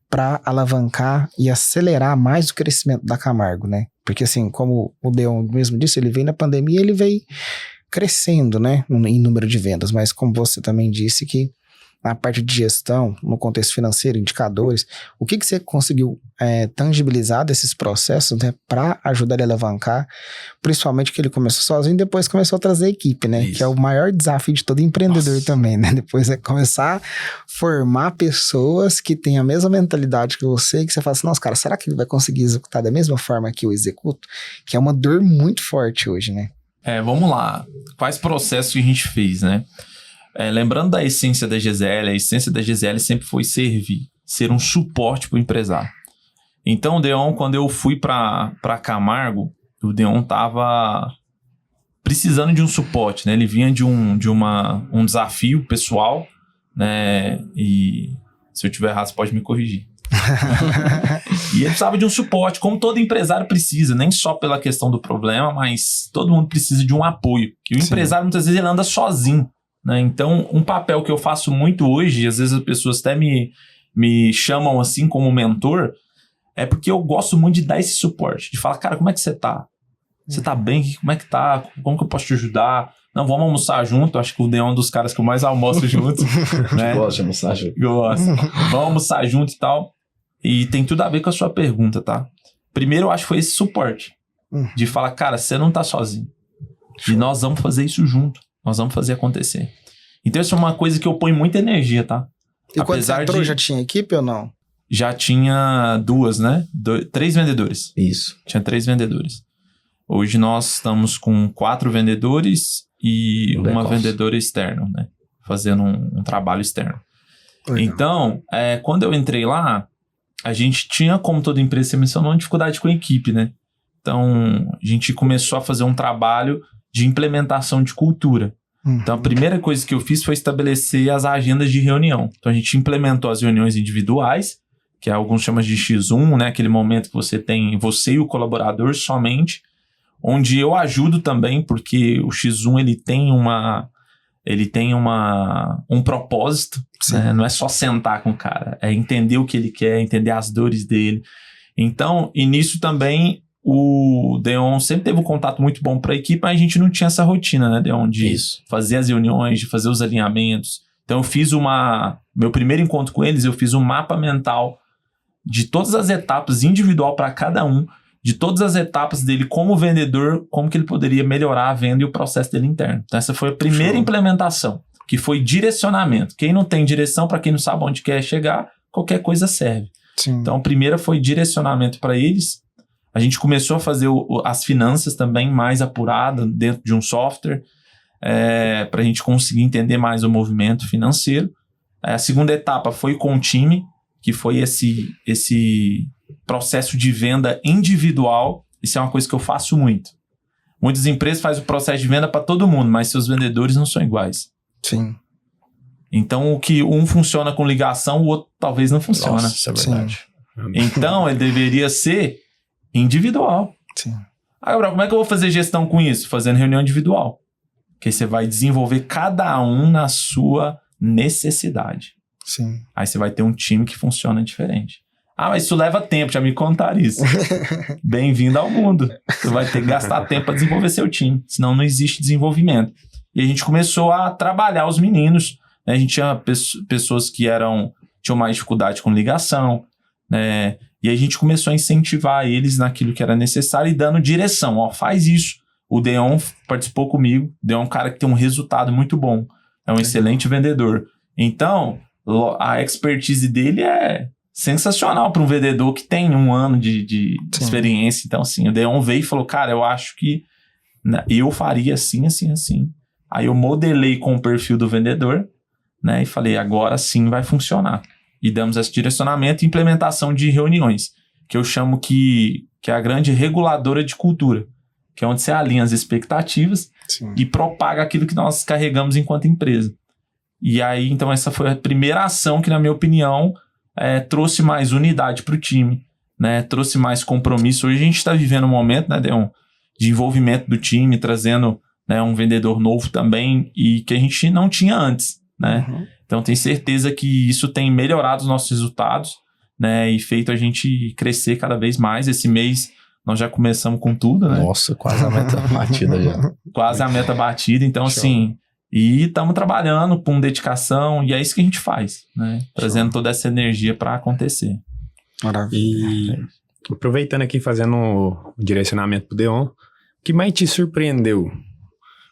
para alavancar e acelerar mais o crescimento da Camargo, né? Porque assim, como o Deon mesmo disse, ele veio na pandemia, ele veio crescendo, né, em número de vendas, mas como você também disse que na parte de gestão, no contexto financeiro, indicadores, o que você conseguiu tangibilizar desses processos, né, para ajudar ele a alavancar, principalmente que ele começou sozinho e depois começou a trazer a equipe, né, que é o maior desafio de todo empreendedor também, né, depois é começar a formar pessoas que têm a mesma mentalidade que você, que você fala assim, nossa, cara, será que ele vai conseguir executar da mesma forma que eu executo? Que é uma dor muito forte hoje, né? Vamos lá. Quais processos que a gente fez, né? Lembrando da essência da GZL, a essência da GZL sempre foi servir, ser um suporte para o empresário. Então, o Deon, quando eu fui para Camargo, o Deon estava precisando de um suporte, né? Ele vinha de um desafio pessoal, né? E se eu tiver errado, você pode me corrigir. E ele precisava de um suporte, como todo empresário precisa, nem só pela questão do problema, mas todo mundo precisa de um apoio. E o empresário, muitas vezes, ele anda sozinho. Né? Então, um papel que eu faço muito hoje, às vezes as pessoas até me chamam assim como mentor, é porque eu gosto muito de dar esse suporte, de falar, cara, como é que você tá? Você tá bem? Como é que tá? Como que eu posso te ajudar? Não, vamos almoçar junto. Acho que o Deon é um dos caras que eu mais almoço junto. Né? Eu gosto de almoçar junto. Gosto. Vamos almoçar junto e tal. E tem tudo a ver com a sua pergunta, tá? Primeiro, eu acho que foi esse suporte. De falar, cara, você não tá sozinho. E nós vamos fazer isso junto. Nós vamos fazer acontecer. Então, isso é uma coisa que eu ponho muita energia, tá? E quando você entrou, já tinha equipe ou não? Já tinha 2, né? 3 vendedores. Isso. Tinha 3 vendedores. Hoje nós estamos com 4 vendedores e uma vendedora externa, né? Fazendo um trabalho externo. Legal. Então, quando eu entrei lá, a gente tinha, como toda empresa, você mencionou, uma dificuldade com a equipe, né? Então, a gente começou a fazer um trabalho de implementação de cultura. Então, a primeira coisa que eu fiz foi estabelecer as agendas de reunião. Então, a gente implementou as reuniões individuais, que alguns chamam de X1, né? Aquele momento que você tem você e o colaborador somente, onde eu ajudo também, porque o X1 ele tem um propósito, né? Não é só sentar com o cara, é entender o que ele quer, entender as dores dele. Então, e nisso também o Deon sempre teve um contato muito bom para a equipe, mas a gente não tinha essa rotina, né, Deon, de fazer as reuniões, de fazer os alinhamentos. Então eu fiz meu primeiro encontro com eles, eu fiz um mapa mental de todas as etapas, individual para cada um, de todas as etapas dele como vendedor, como que ele poderia melhorar a venda e o processo dele interno. Então essa foi a primeira implementação, que foi direcionamento. Quem não tem direção, para quem não sabe onde quer chegar, qualquer coisa serve. Sim. Então a primeira foi direcionamento para eles. A gente começou a fazer as finanças também mais apuradas dentro de um software, para a gente conseguir entender mais o movimento financeiro. A segunda etapa foi com o time, que foi esse processo de venda individual. Isso é uma coisa que eu faço muito. Muitas empresas fazem o processo de venda para todo mundo, mas seus vendedores não são iguais. Sim. Então, o que um funciona com ligação, o outro talvez não funcione. Nossa, isso é verdade. Sim. Então, ele deveria ser individual. Sim. Agora, como é que eu vou fazer gestão com isso? Fazendo reunião individual. Que você vai desenvolver cada um na sua necessidade. Sim. Aí você vai ter um time que funciona diferente. Mas isso leva tempo, já me contaram isso. Bem-vindo ao mundo. Você vai ter que gastar tempo para desenvolver seu time, senão não existe desenvolvimento. E a gente começou a trabalhar os meninos, né? A gente tinha pessoas que tinham mais dificuldade com ligação, né? E a gente começou a incentivar eles naquilo que era necessário e dando direção. Faz isso. O Deon participou comigo. O Deon é um cara que tem um resultado muito bom. É um excelente vendedor. Então, a expertise dele é sensacional para um vendedor que tem 1 ano de experiência. Então, assim, o Deon veio e falou, cara, eu acho que eu faria assim, assim, assim. Aí eu modelei com o perfil do vendedor, né? E falei, agora sim vai funcionar. E damos esse direcionamento e implementação de reuniões, que eu chamo que é a grande reguladora de cultura, que é onde você alinha as expectativas e propaga aquilo que nós carregamos enquanto empresa. E aí, então, essa foi a primeira ação que, na minha opinião, trouxe mais unidade para o time, né? Trouxe mais compromisso. Hoje a gente está vivendo um momento, né, Deon, de envolvimento do time, trazendo, né, um vendedor novo também e que a gente não tinha antes, né? Então, tenho certeza que isso tem melhorado os nossos resultados, né, e feito a gente crescer cada vez mais. Esse mês nós já começamos com tudo, né? Nossa, quase a meta batida já. Quase a meta batida. Então, assim, e estamos trabalhando com dedicação e é isso que a gente faz, né? Trazendo toda essa energia para acontecer. Maravilha. E aproveitando aqui, fazendo o direcionamento pro Deon, o que mais te surpreendeu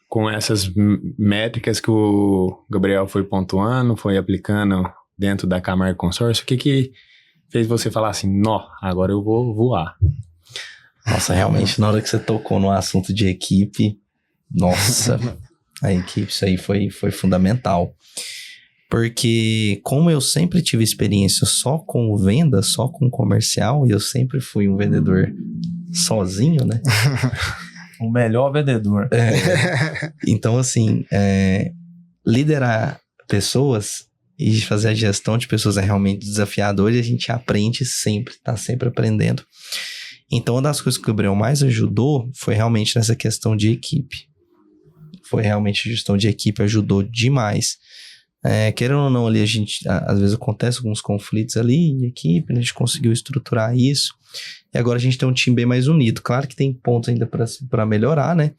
com essas métricas que o Gabriel foi pontuando, foi aplicando dentro da Camargo Consórcio? O que fez você falar assim, nó, agora eu vou voar? Nossa, realmente, na hora que você tocou no assunto de equipe, nossa, a equipe, isso aí foi fundamental. Porque como eu sempre tive experiência só com venda, só com comercial, e eu sempre fui um vendedor sozinho, né? O melhor vendedor. Então, assim, liderar pessoas e fazer a gestão de pessoas é realmente desafiador e a gente aprende sempre, tá sempre aprendendo. Então, uma das coisas que o Gabriel mais ajudou foi realmente nessa questão de equipe. Foi realmente a gestão de equipe, ajudou demais. Querendo ou não, ali a gente, às vezes acontece alguns conflitos ali em equipe, a gente conseguiu estruturar isso. E agora a gente tem um time bem mais unido. Claro que tem pontos ainda para melhorar, né?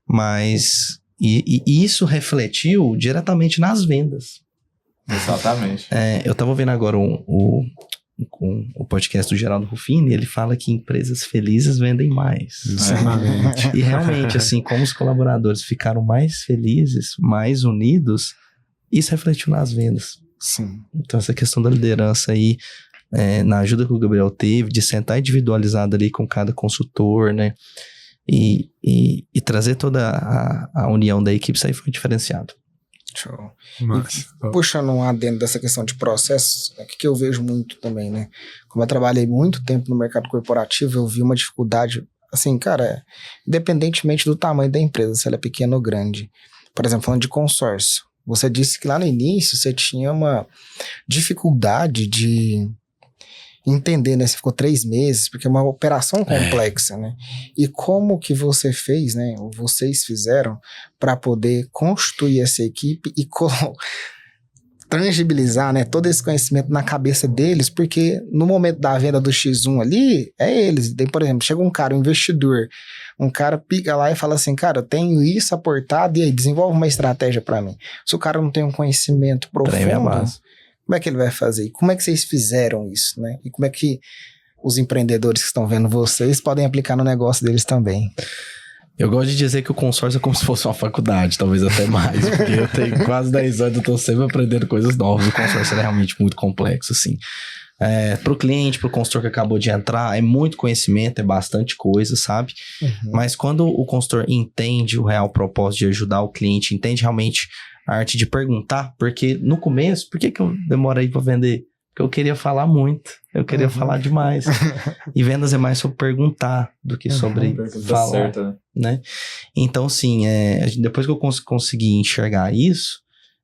Mas e isso refletiu diretamente nas vendas. Exatamente. Eu tava vendo agora o podcast do Geraldo Ruffini, ele fala que empresas felizes vendem mais. Exatamente. E realmente, assim, como os colaboradores ficaram mais felizes, mais unidos, isso refletiu nas vendas. Sim. Então, essa questão da liderança aí, na ajuda que o Gabriel teve, de sentar individualizado ali com cada consultor, né? E trazer toda a união da equipe, isso aí foi diferenciado. Show. Mas, Puxando um adendo dessa questão de processos, o que eu vejo muito também, né? Como eu trabalhei muito tempo no mercado corporativo, eu vi uma dificuldade, assim, cara, independentemente do tamanho da empresa, se ela é pequena ou grande. Por exemplo, falando de consórcio, você disse que lá no início você tinha uma dificuldade de entender, né? Você ficou 3 meses, porque é uma operação complexa, né? E como que você fez, né? Ou vocês fizeram para poder constituir essa equipe e tangibilizar, né? Todo esse conhecimento na cabeça deles, porque no momento da venda do X1 ali, é eles. Daí, por exemplo, chega um cara, um investidor, um cara pica lá e fala assim, cara, eu tenho isso aportado, e aí, desenvolve uma estratégia para mim. Se o cara não tem um conhecimento profundo, como é que ele vai fazer? E como é que vocês fizeram isso, né? E como é que os empreendedores que estão vendo vocês podem aplicar no negócio deles também? Eu gosto de dizer que o consórcio é como se fosse uma faculdade, talvez até mais, porque eu tenho quase 10 anos, eu tô sempre aprendendo coisas novas. O consórcio é realmente muito complexo, assim. Pro cliente, pro consultor que acabou de entrar, é muito conhecimento, é bastante coisa, sabe? Mas quando o consultor entende o real propósito de ajudar o cliente, entende realmente a arte de perguntar, porque no começo, por que eu demorei para vender? Porque eu queria falar muito, eu queria falar demais. E vendas é mais sobre perguntar do que sobre falar, certo, né? Então, sim, depois que eu consegui enxergar isso,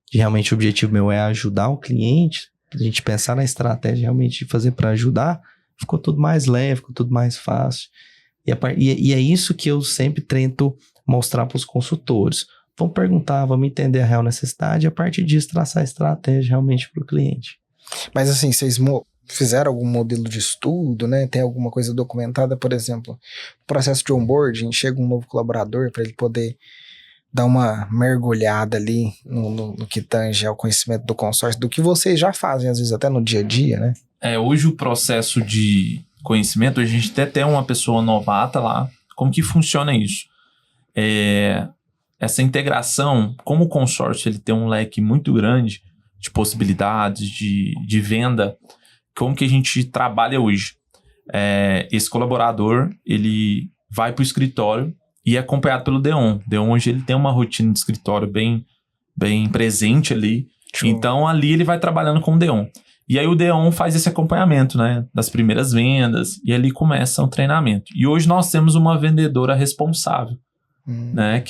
que realmente o objetivo meu é ajudar o cliente, a gente pensar na estratégia realmente de fazer para ajudar, ficou tudo mais leve, ficou tudo mais fácil. E é isso que eu sempre tento mostrar para os consultores. Vamos perguntar, vamos entender a real necessidade e a partir disso traçar a estratégia realmente para o cliente. Mas assim, vocês fizeram algum modelo de estudo, né? Tem alguma coisa documentada, por exemplo, processo de onboarding, chega um novo colaborador para ele poder dar uma mergulhada ali no que tange ao conhecimento do consórcio, do que vocês já fazem, às vezes até no dia a dia, né? Hoje o processo de conhecimento, a gente até tem uma pessoa novata lá. Como que funciona isso? Essa integração, como o consórcio ele tem um leque muito grande de possibilidades de venda, como que a gente trabalha hoje? Esse colaborador, ele vai para o escritório e é acompanhado pelo Deon. Deon hoje ele tem uma rotina de escritório bem presente ali. Show. Então ali ele vai trabalhando com o Deon. E aí o Deon faz esse acompanhamento, né, das primeiras vendas, e ali começa o treinamento. E hoje nós temos uma vendedora responsável, né,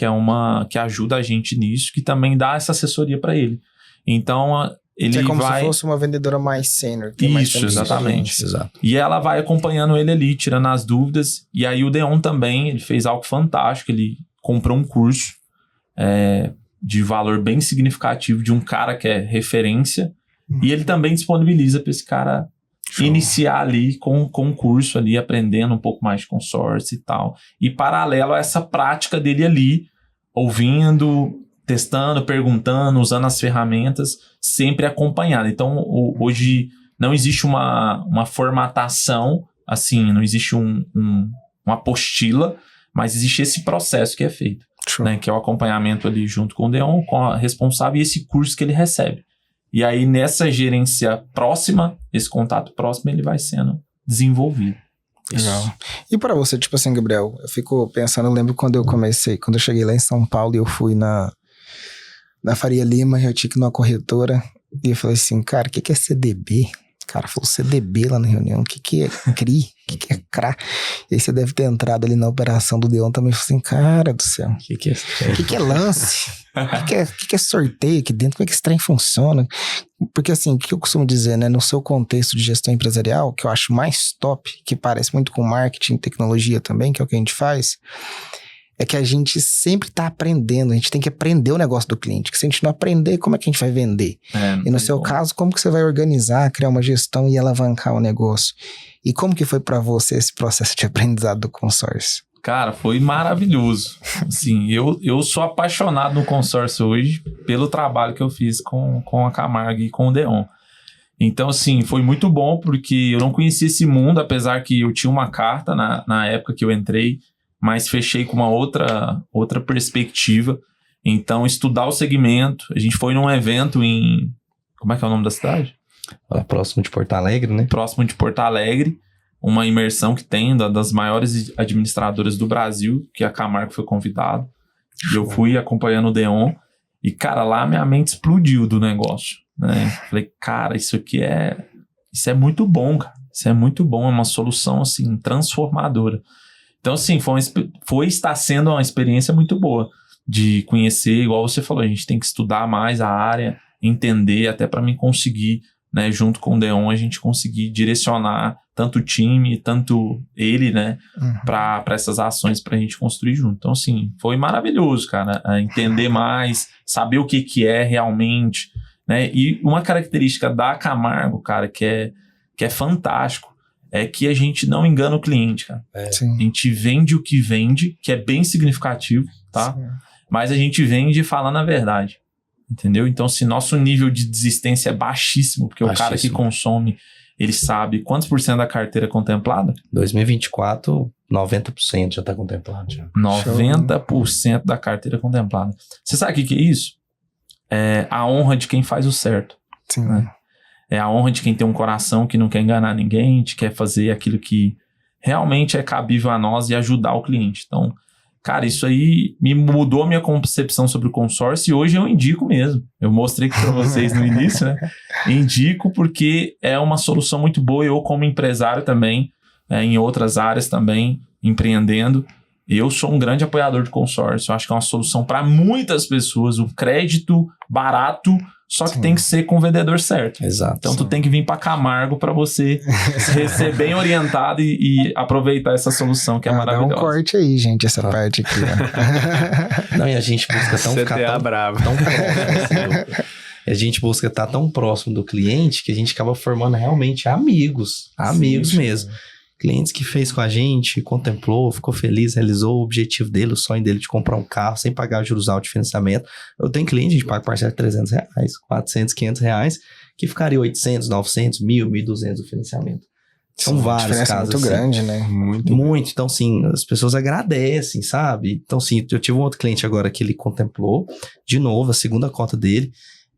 que ajuda a gente nisso, que também dá essa assessoria para ele. Então, ele que é como vai... se fosse uma vendedora mais sênior. Tem mais Isso, tempo de exatamente. experiência. Exato. E ela vai acompanhando ele ali, tirando as dúvidas. E aí o Deon também, ele fez algo fantástico. Ele comprou um curso de valor bem significativo de um cara que é referência. E ele também disponibiliza para esse cara iniciar ali com um curso ali, aprendendo um pouco mais de consórcio e tal. E paralelo a essa prática dele ali, ouvindo, testando, perguntando, usando as ferramentas, sempre acompanhado. Então, hoje não existe uma formatação, assim, não existe uma apostila, mas existe esse processo que é feito, né, que é o acompanhamento ali junto com o Deon, com a responsável e esse curso que ele recebe. E aí, nessa gerência próxima, esse contato próximo, ele vai sendo desenvolvido. Legal. E pra você, tipo assim, Gabriel, eu fico pensando, eu lembro quando eu cheguei lá em São Paulo e eu fui na Faria Lima, eu tinha que ir numa corretora, e eu falei assim, cara, o que é CDB? O cara falou CDB lá na reunião, o que é CRI? O que é CRA? E aí você deve ter entrado ali na operação do Deon também, eu falei assim, cara do céu, o que é lance? O que é sorteio aqui dentro? Como é que esse trem funciona? Porque assim, o que eu costumo dizer, né, no seu contexto de gestão empresarial, que eu acho mais top, que parece muito com marketing e tecnologia também, que é o que a gente faz, é que a gente sempre tá aprendendo, a gente tem que aprender o negócio do cliente, que se a gente não aprender, como é que a gente vai vender? E no seu caso, como que você vai organizar, criar uma gestão e alavancar o negócio? E como que foi para você esse processo de aprendizado do consórcio? Cara, foi maravilhoso. Assim, eu sou apaixonado no consórcio hoje pelo trabalho que eu fiz com a Camargo e com o Deon. Então, assim, foi muito bom porque eu não conhecia esse mundo, apesar que eu tinha uma carta na época que eu entrei, mas fechei com uma outra perspectiva. Então, estudar o segmento. A gente foi num evento em... Como é que é o nome da cidade? Próximo de Porto Alegre, né? Próximo de Porto Alegre. Uma imersão que tem das maiores administradoras do Brasil, que a Camargo foi convidado. E eu fui acompanhando o Deon. E, cara, lá minha mente explodiu do negócio, né? Falei, cara, isso é muito bom, cara. Isso é muito bom, é uma solução, assim, transformadora. Então, assim, está sendo uma experiência muito boa de conhecer, igual você falou, a gente tem que estudar mais a área, entender, até para mim conseguir, né, junto com o Deon, a gente conseguir direcionar tanto o time, tanto ele, né, para essas ações para a gente construir junto. Então, assim, foi maravilhoso, cara, entender mais, saber o que é realmente, né, e uma característica da Camargo, cara, que é fantástico, é que a gente não engana o cliente, cara. A gente vende o que vende, que é bem significativo, tá? Sim. Mas a gente vende falando a verdade, entendeu? Então, se nosso nível de desistência é baixíssimo, porque o cara que consome, ele sabe quantos por cento da carteira é contemplada? 2024, 90% já está contemplado. Já. 90% da carteira é contemplada. Você sabe o que é isso? É a honra de quem faz o certo. Sim. Né? É a honra de quem tem um coração que não quer enganar ninguém, que quer fazer aquilo que realmente é cabível a nós e ajudar o cliente. Então, cara, isso aí me mudou a minha concepção sobre o consórcio e hoje eu indico mesmo. Eu mostrei aqui para vocês no início, né? Indico porque é uma solução muito boa. Eu, como empresário também, em outras áreas também, empreendendo, eu sou um grande apoiador de consórcio. Eu acho que é uma solução para muitas pessoas, um crédito barato, só que tem que ser com o vendedor certo. Exato. Então, tu tem que vir para Camargo para você ser bem orientado e aproveitar essa solução que é maravilhosa. Dá um corte aí, gente, essa parte aqui. Não, e a gente busca ficar tão próximo. A gente busca estar tão próximo do cliente que a gente acaba formando realmente amigos. Amigos mesmo. Clientes que fez com a gente, contemplou, ficou feliz, realizou o objetivo dele, o sonho dele de comprar um carro sem pagar juros altos de financiamento. Eu tenho cliente, a gente paga parcela de R$300, 400, R$500, que ficaria 800, 900, 1.000, 1.200 do financiamento. São vários casos. Muito grande, né? Muito. Então, sim, as pessoas agradecem, sabe? Então, sim, eu tive um outro cliente agora que ele contemplou, de novo, a segunda cota dele.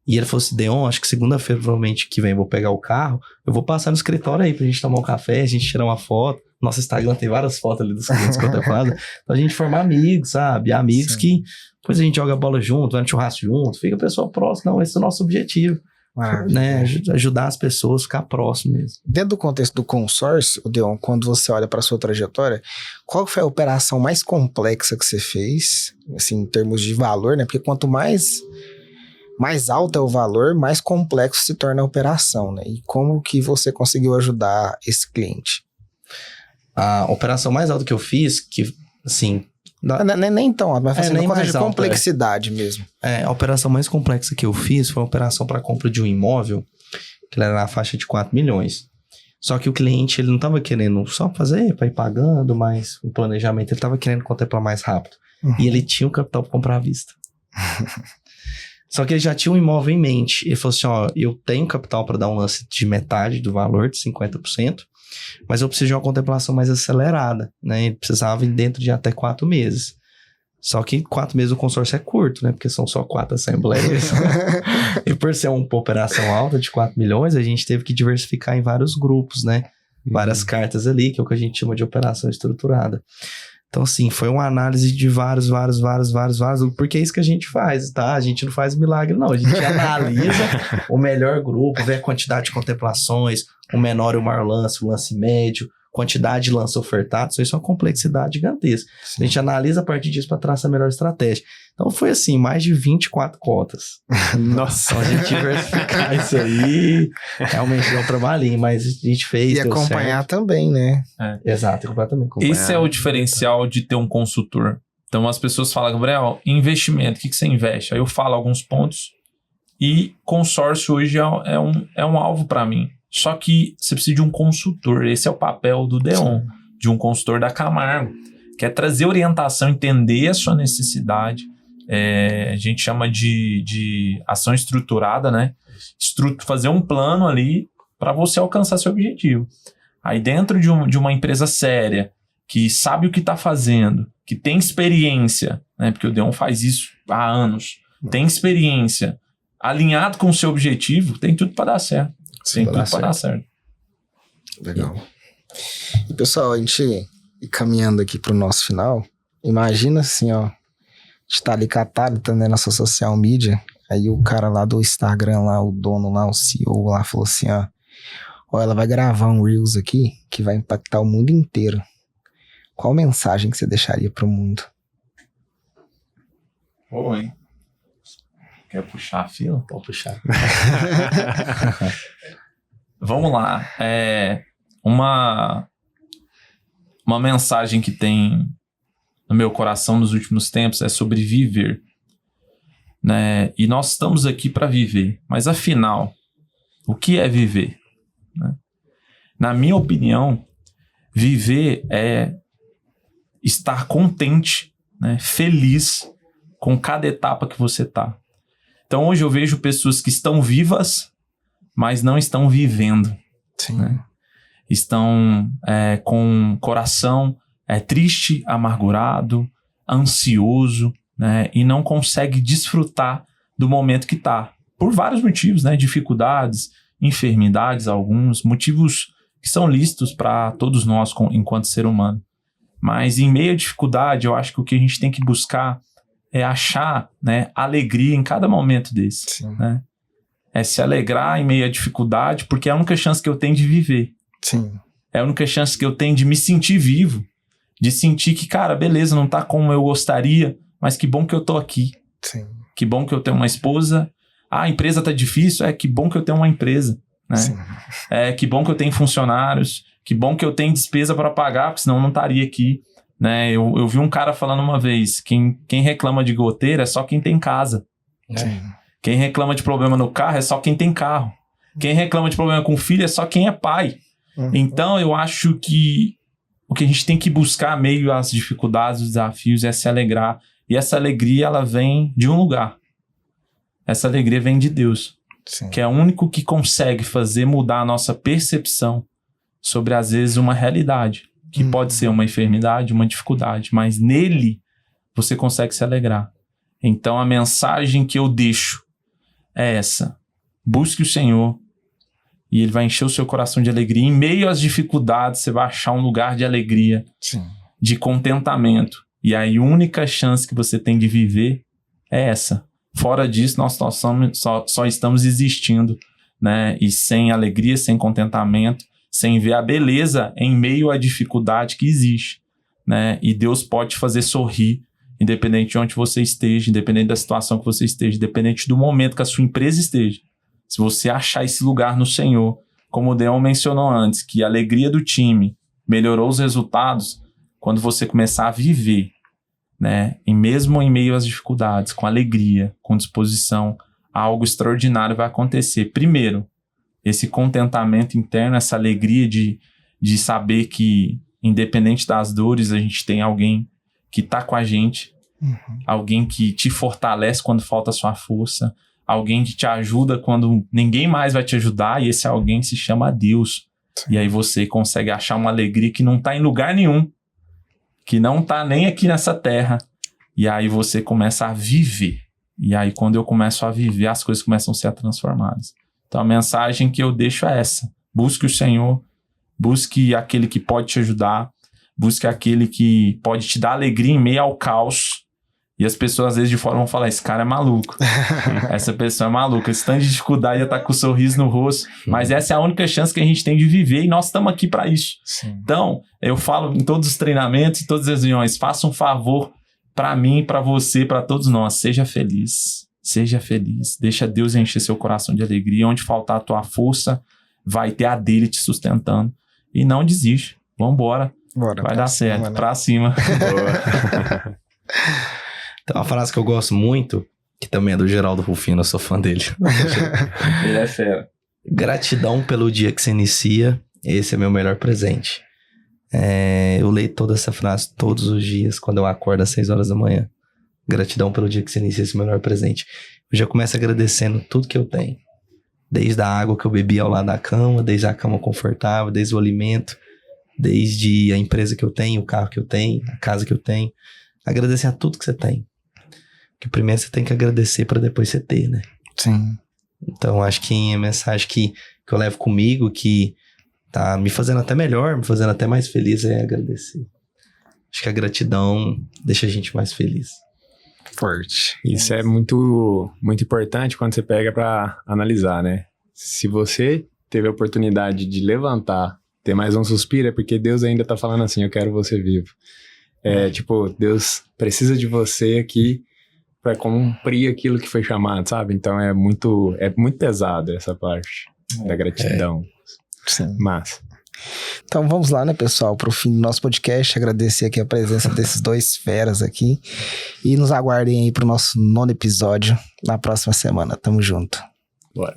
E ele falou assim, Deon, acho que segunda-feira, provavelmente, que vem, eu vou pegar o carro, eu vou passar no escritório aí pra gente tomar um café, a gente tirar uma foto. Nosso Instagram tem várias fotos ali dos clientes contemplados. Então, a gente formar amigos, sabe? Amigos que depois a gente joga bola junto, vai no churrasco junto, fica a pessoa próxima. Não, esse é o nosso objetivo. Né? Ajudar as pessoas a ficar próximo mesmo. Dentro do contexto do consórcio, Deon, quando você olha para sua trajetória, qual foi a operação mais complexa que você fez, assim, em termos de valor, né? Porque quanto mais mais alto é o valor, mais complexo se torna a operação, né? E como que você conseguiu ajudar esse cliente? A operação mais alta que eu fiz, que, assim... Nem tão alto, mas fazendo nem conta mais de alto, complexidade mesmo. A operação mais complexa que eu fiz foi uma operação para compra de um imóvel, que era na faixa de 4 milhões. Só que o cliente, ele não estava querendo só fazer para ir pagando, mas um planejamento, ele estava querendo contemplar mais rápido. E ele tinha o capital para comprar à vista. Só que ele já tinha um imóvel em mente. Ele falou assim, ó, eu tenho capital para dar um lance de metade do valor, de 50%, mas eu preciso de uma contemplação mais acelerada, né? Ele precisava ir dentro de até 4 meses. Só que 4 meses o consórcio é curto, né? Porque são só 4 assembleias. E por ser uma operação alta de 4 milhões, a gente teve que diversificar em vários grupos, né? Várias cartas ali, que é o que a gente chama de operação estruturada. Então, assim, foi uma análise de vários, porque é isso que a gente faz, tá? A gente não faz milagre, não. A gente analisa o melhor grupo, vê a quantidade de contemplações, o menor e o maior lance, o lance médio, quantidade de lance ofertados, isso é uma complexidade gigantesca. Sim. A gente analisa a partir disso para traçar a melhor estratégia. Então, foi assim, mais de 24 cotas. Nossa! Então, a gente diversificar isso aí, realmente deu um trabalhinho, mas a gente fez, e acompanhar também, né? Exato, completamente. Esse é o diferencial de ter um consultor. Então, as pessoas falam, Gabriel, investimento, o que você investe? Aí eu falo alguns pontos e consórcio hoje é um alvo para mim. Só que você precisa de um consultor. Esse é o papel do Deon, de um consultor da Camargo, que é trazer orientação, entender a sua necessidade. A gente chama de ação estruturada, né? Fazer um plano ali para você alcançar seu objetivo. Aí dentro de uma empresa séria, que sabe o que está fazendo, que tem experiência, né? Porque o Deon faz isso há anos, tem experiência, alinhado com o seu objetivo, tem tudo para dar certo. Tem tudo para dar certo. Legal. E pessoal, a gente ir caminhando aqui pro nosso final, imagina assim, ó, a gente tá ali com a Thalita, né, nossa social media, aí o cara lá do Instagram, lá, o dono lá, o CEO lá, falou assim, ó, ela vai gravar um Reels aqui que vai impactar o mundo inteiro. Qual mensagem que você deixaria pro mundo? Hein? Quer puxar a fila? Pode puxar. Vamos lá. Uma mensagem que tem no meu coração nos últimos tempos é sobre viver. Né? E nós estamos aqui para viver. Mas afinal, o que é viver? Né? Na minha opinião, viver é estar contente, né? Feliz com cada etapa que você está. Então hoje eu vejo pessoas que estão vivas, mas não estão vivendo. Sim. Né? Estão com o coração triste, amargurado, ansioso, né? E não consegue desfrutar do momento que está. Por vários motivos, né? Dificuldades, enfermidades, alguns motivos que são lícitos para todos nós enquanto ser humano. Mas em meio à dificuldade, eu acho que o que a gente tem que buscar é achar, né, alegria em cada momento desse. Né? É se alegrar em meio à dificuldade, porque é a única chance que eu tenho de viver. Sim. É a única chance que eu tenho de me sentir vivo. De sentir que, cara, beleza, não tá como eu gostaria, mas que bom que eu tô aqui. Sim. Que bom que eu tenho uma esposa. A empresa tá difícil, que bom que eu tenho uma empresa. Né? Sim. Que bom que eu tenho funcionários. Que bom que eu tenho despesa para pagar, porque senão eu não estaria aqui. Né? Eu vi um cara falando uma vez, quem reclama de goteira é só quem tem casa. Sim. Quem reclama de problema no carro é só quem tem carro. Quem reclama de problema com filho é só quem é pai. Então eu acho que o que a gente tem que buscar meio às dificuldades, os desafios, é se alegrar. E essa alegria, ela vem de um lugar. Essa alegria vem de Deus. Sim. Que é o único que consegue fazer mudar a nossa percepção sobre, às vezes, uma realidade. Que pode ser uma enfermidade, uma dificuldade. Mas nele, você consegue se alegrar. Então, a mensagem que eu deixo é essa. Busque o Senhor. E Ele vai encher o seu coração de alegria. Em meio às dificuldades, você vai achar um lugar de alegria. Sim. De contentamento. E aí, a única chance que você tem de viver é essa. Fora disso, nós só estamos existindo. Né? E sem alegria, sem contentamento, sem ver a beleza em meio à dificuldade que existe, né? E Deus pode te fazer sorrir independente de onde você esteja, independente da situação que você esteja, independente do momento que a sua empresa esteja. Se você achar esse lugar no Senhor, como o Deon mencionou antes, que a alegria do time melhorou os resultados, quando você começar a viver, né, mesmo em meio às dificuldades, com alegria, com disposição, algo extraordinário vai acontecer. Primeiro, esse contentamento interno, essa alegria de saber que, independente das dores, a gente tem alguém que está com a gente, alguém que te fortalece quando falta a sua força, alguém que te ajuda quando ninguém mais vai te ajudar, e esse alguém se chama Deus. Sim. E aí você consegue achar uma alegria que não está em lugar nenhum, que não está nem aqui nessa terra, e aí você começa a viver. E aí quando eu começo a viver, as coisas começam a ser transformadas. Então a mensagem que eu deixo é essa: busque o Senhor, busque aquele que pode te ajudar, busque aquele que pode te dar alegria em meio ao caos. E as pessoas às vezes de fora vão falar, esse cara é maluco, essa pessoa é maluca, esse tanto de dificuldade já tá com um sorriso no rosto, mas essa é a única chance que a gente tem de viver e nós estamos aqui para isso. Sim. Então, eu falo em todos os treinamentos, em todas as reuniões, faça um favor para mim, para você, para todos nós, seja feliz, deixa Deus encher seu coração de alegria, onde faltar a tua força, vai ter a dele te sustentando, e não desiste, vambora, vai dar certo, né? Pra cima. Boa. Tem uma frase que eu gosto muito, que também é do Geraldo Rufino, eu sou fã dele. Ele é fera. Gratidão pelo dia que se inicia, esse é meu melhor presente. Eu leio toda essa frase todos os dias, quando eu acordo às 6 horas da manhã. Gratidão pelo dia que se inicia, esse é o melhor presente. Eu já começo agradecendo tudo que eu tenho. Desde a água que eu bebi ao lado da cama, desde a cama confortável, desde o alimento, desde a empresa que eu tenho, o carro que eu tenho, a casa que eu tenho. Agradecer a tudo que você tem. Porque primeiro você tem que agradecer para depois você ter, né? Sim. Então acho que a mensagem que eu levo comigo, que tá me fazendo até melhor, me fazendo até mais feliz, é agradecer. Acho que a gratidão deixa a gente mais feliz. Forte. Isso é muito, muito importante quando você pega para analisar, né? Se você teve a oportunidade de levantar, ter mais um suspiro, é porque Deus ainda tá falando assim, eu quero você vivo. Tipo, Deus precisa de você aqui para cumprir aquilo que foi chamado, sabe? Então é muito pesado essa parte da gratidão. Sim. Massa. Então vamos lá, né, pessoal, pro fim do nosso podcast, agradecer aqui a presença desses dois feras aqui e nos aguardem aí pro nosso 9º episódio na próxima semana. Tamo junto. Bora.